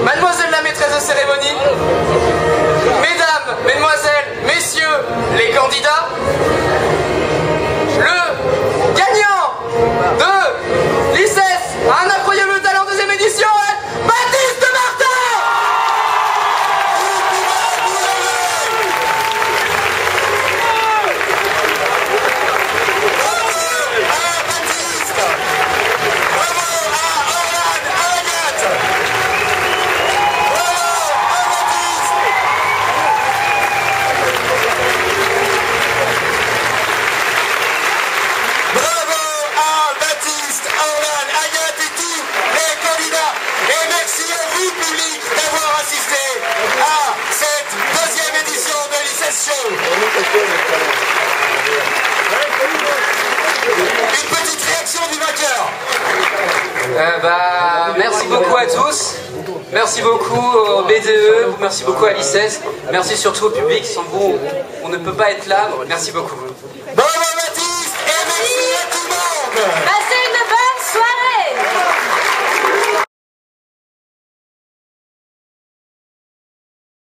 Speaker 6: Mademoiselle la maîtresse de cérémonie, Mesdames, Mesdemoiselles, Messieurs, les candidats, le gagnant de l'ICES a un incroyable talent deuxième édition, Baptiste Martin.
Speaker 1: Une petite réaction du vainqueur.
Speaker 6: Merci beaucoup à tous. Merci beaucoup au BDE. Merci beaucoup à l'ICES. Merci surtout au public. Sans vous, on ne peut pas être là. Merci beaucoup.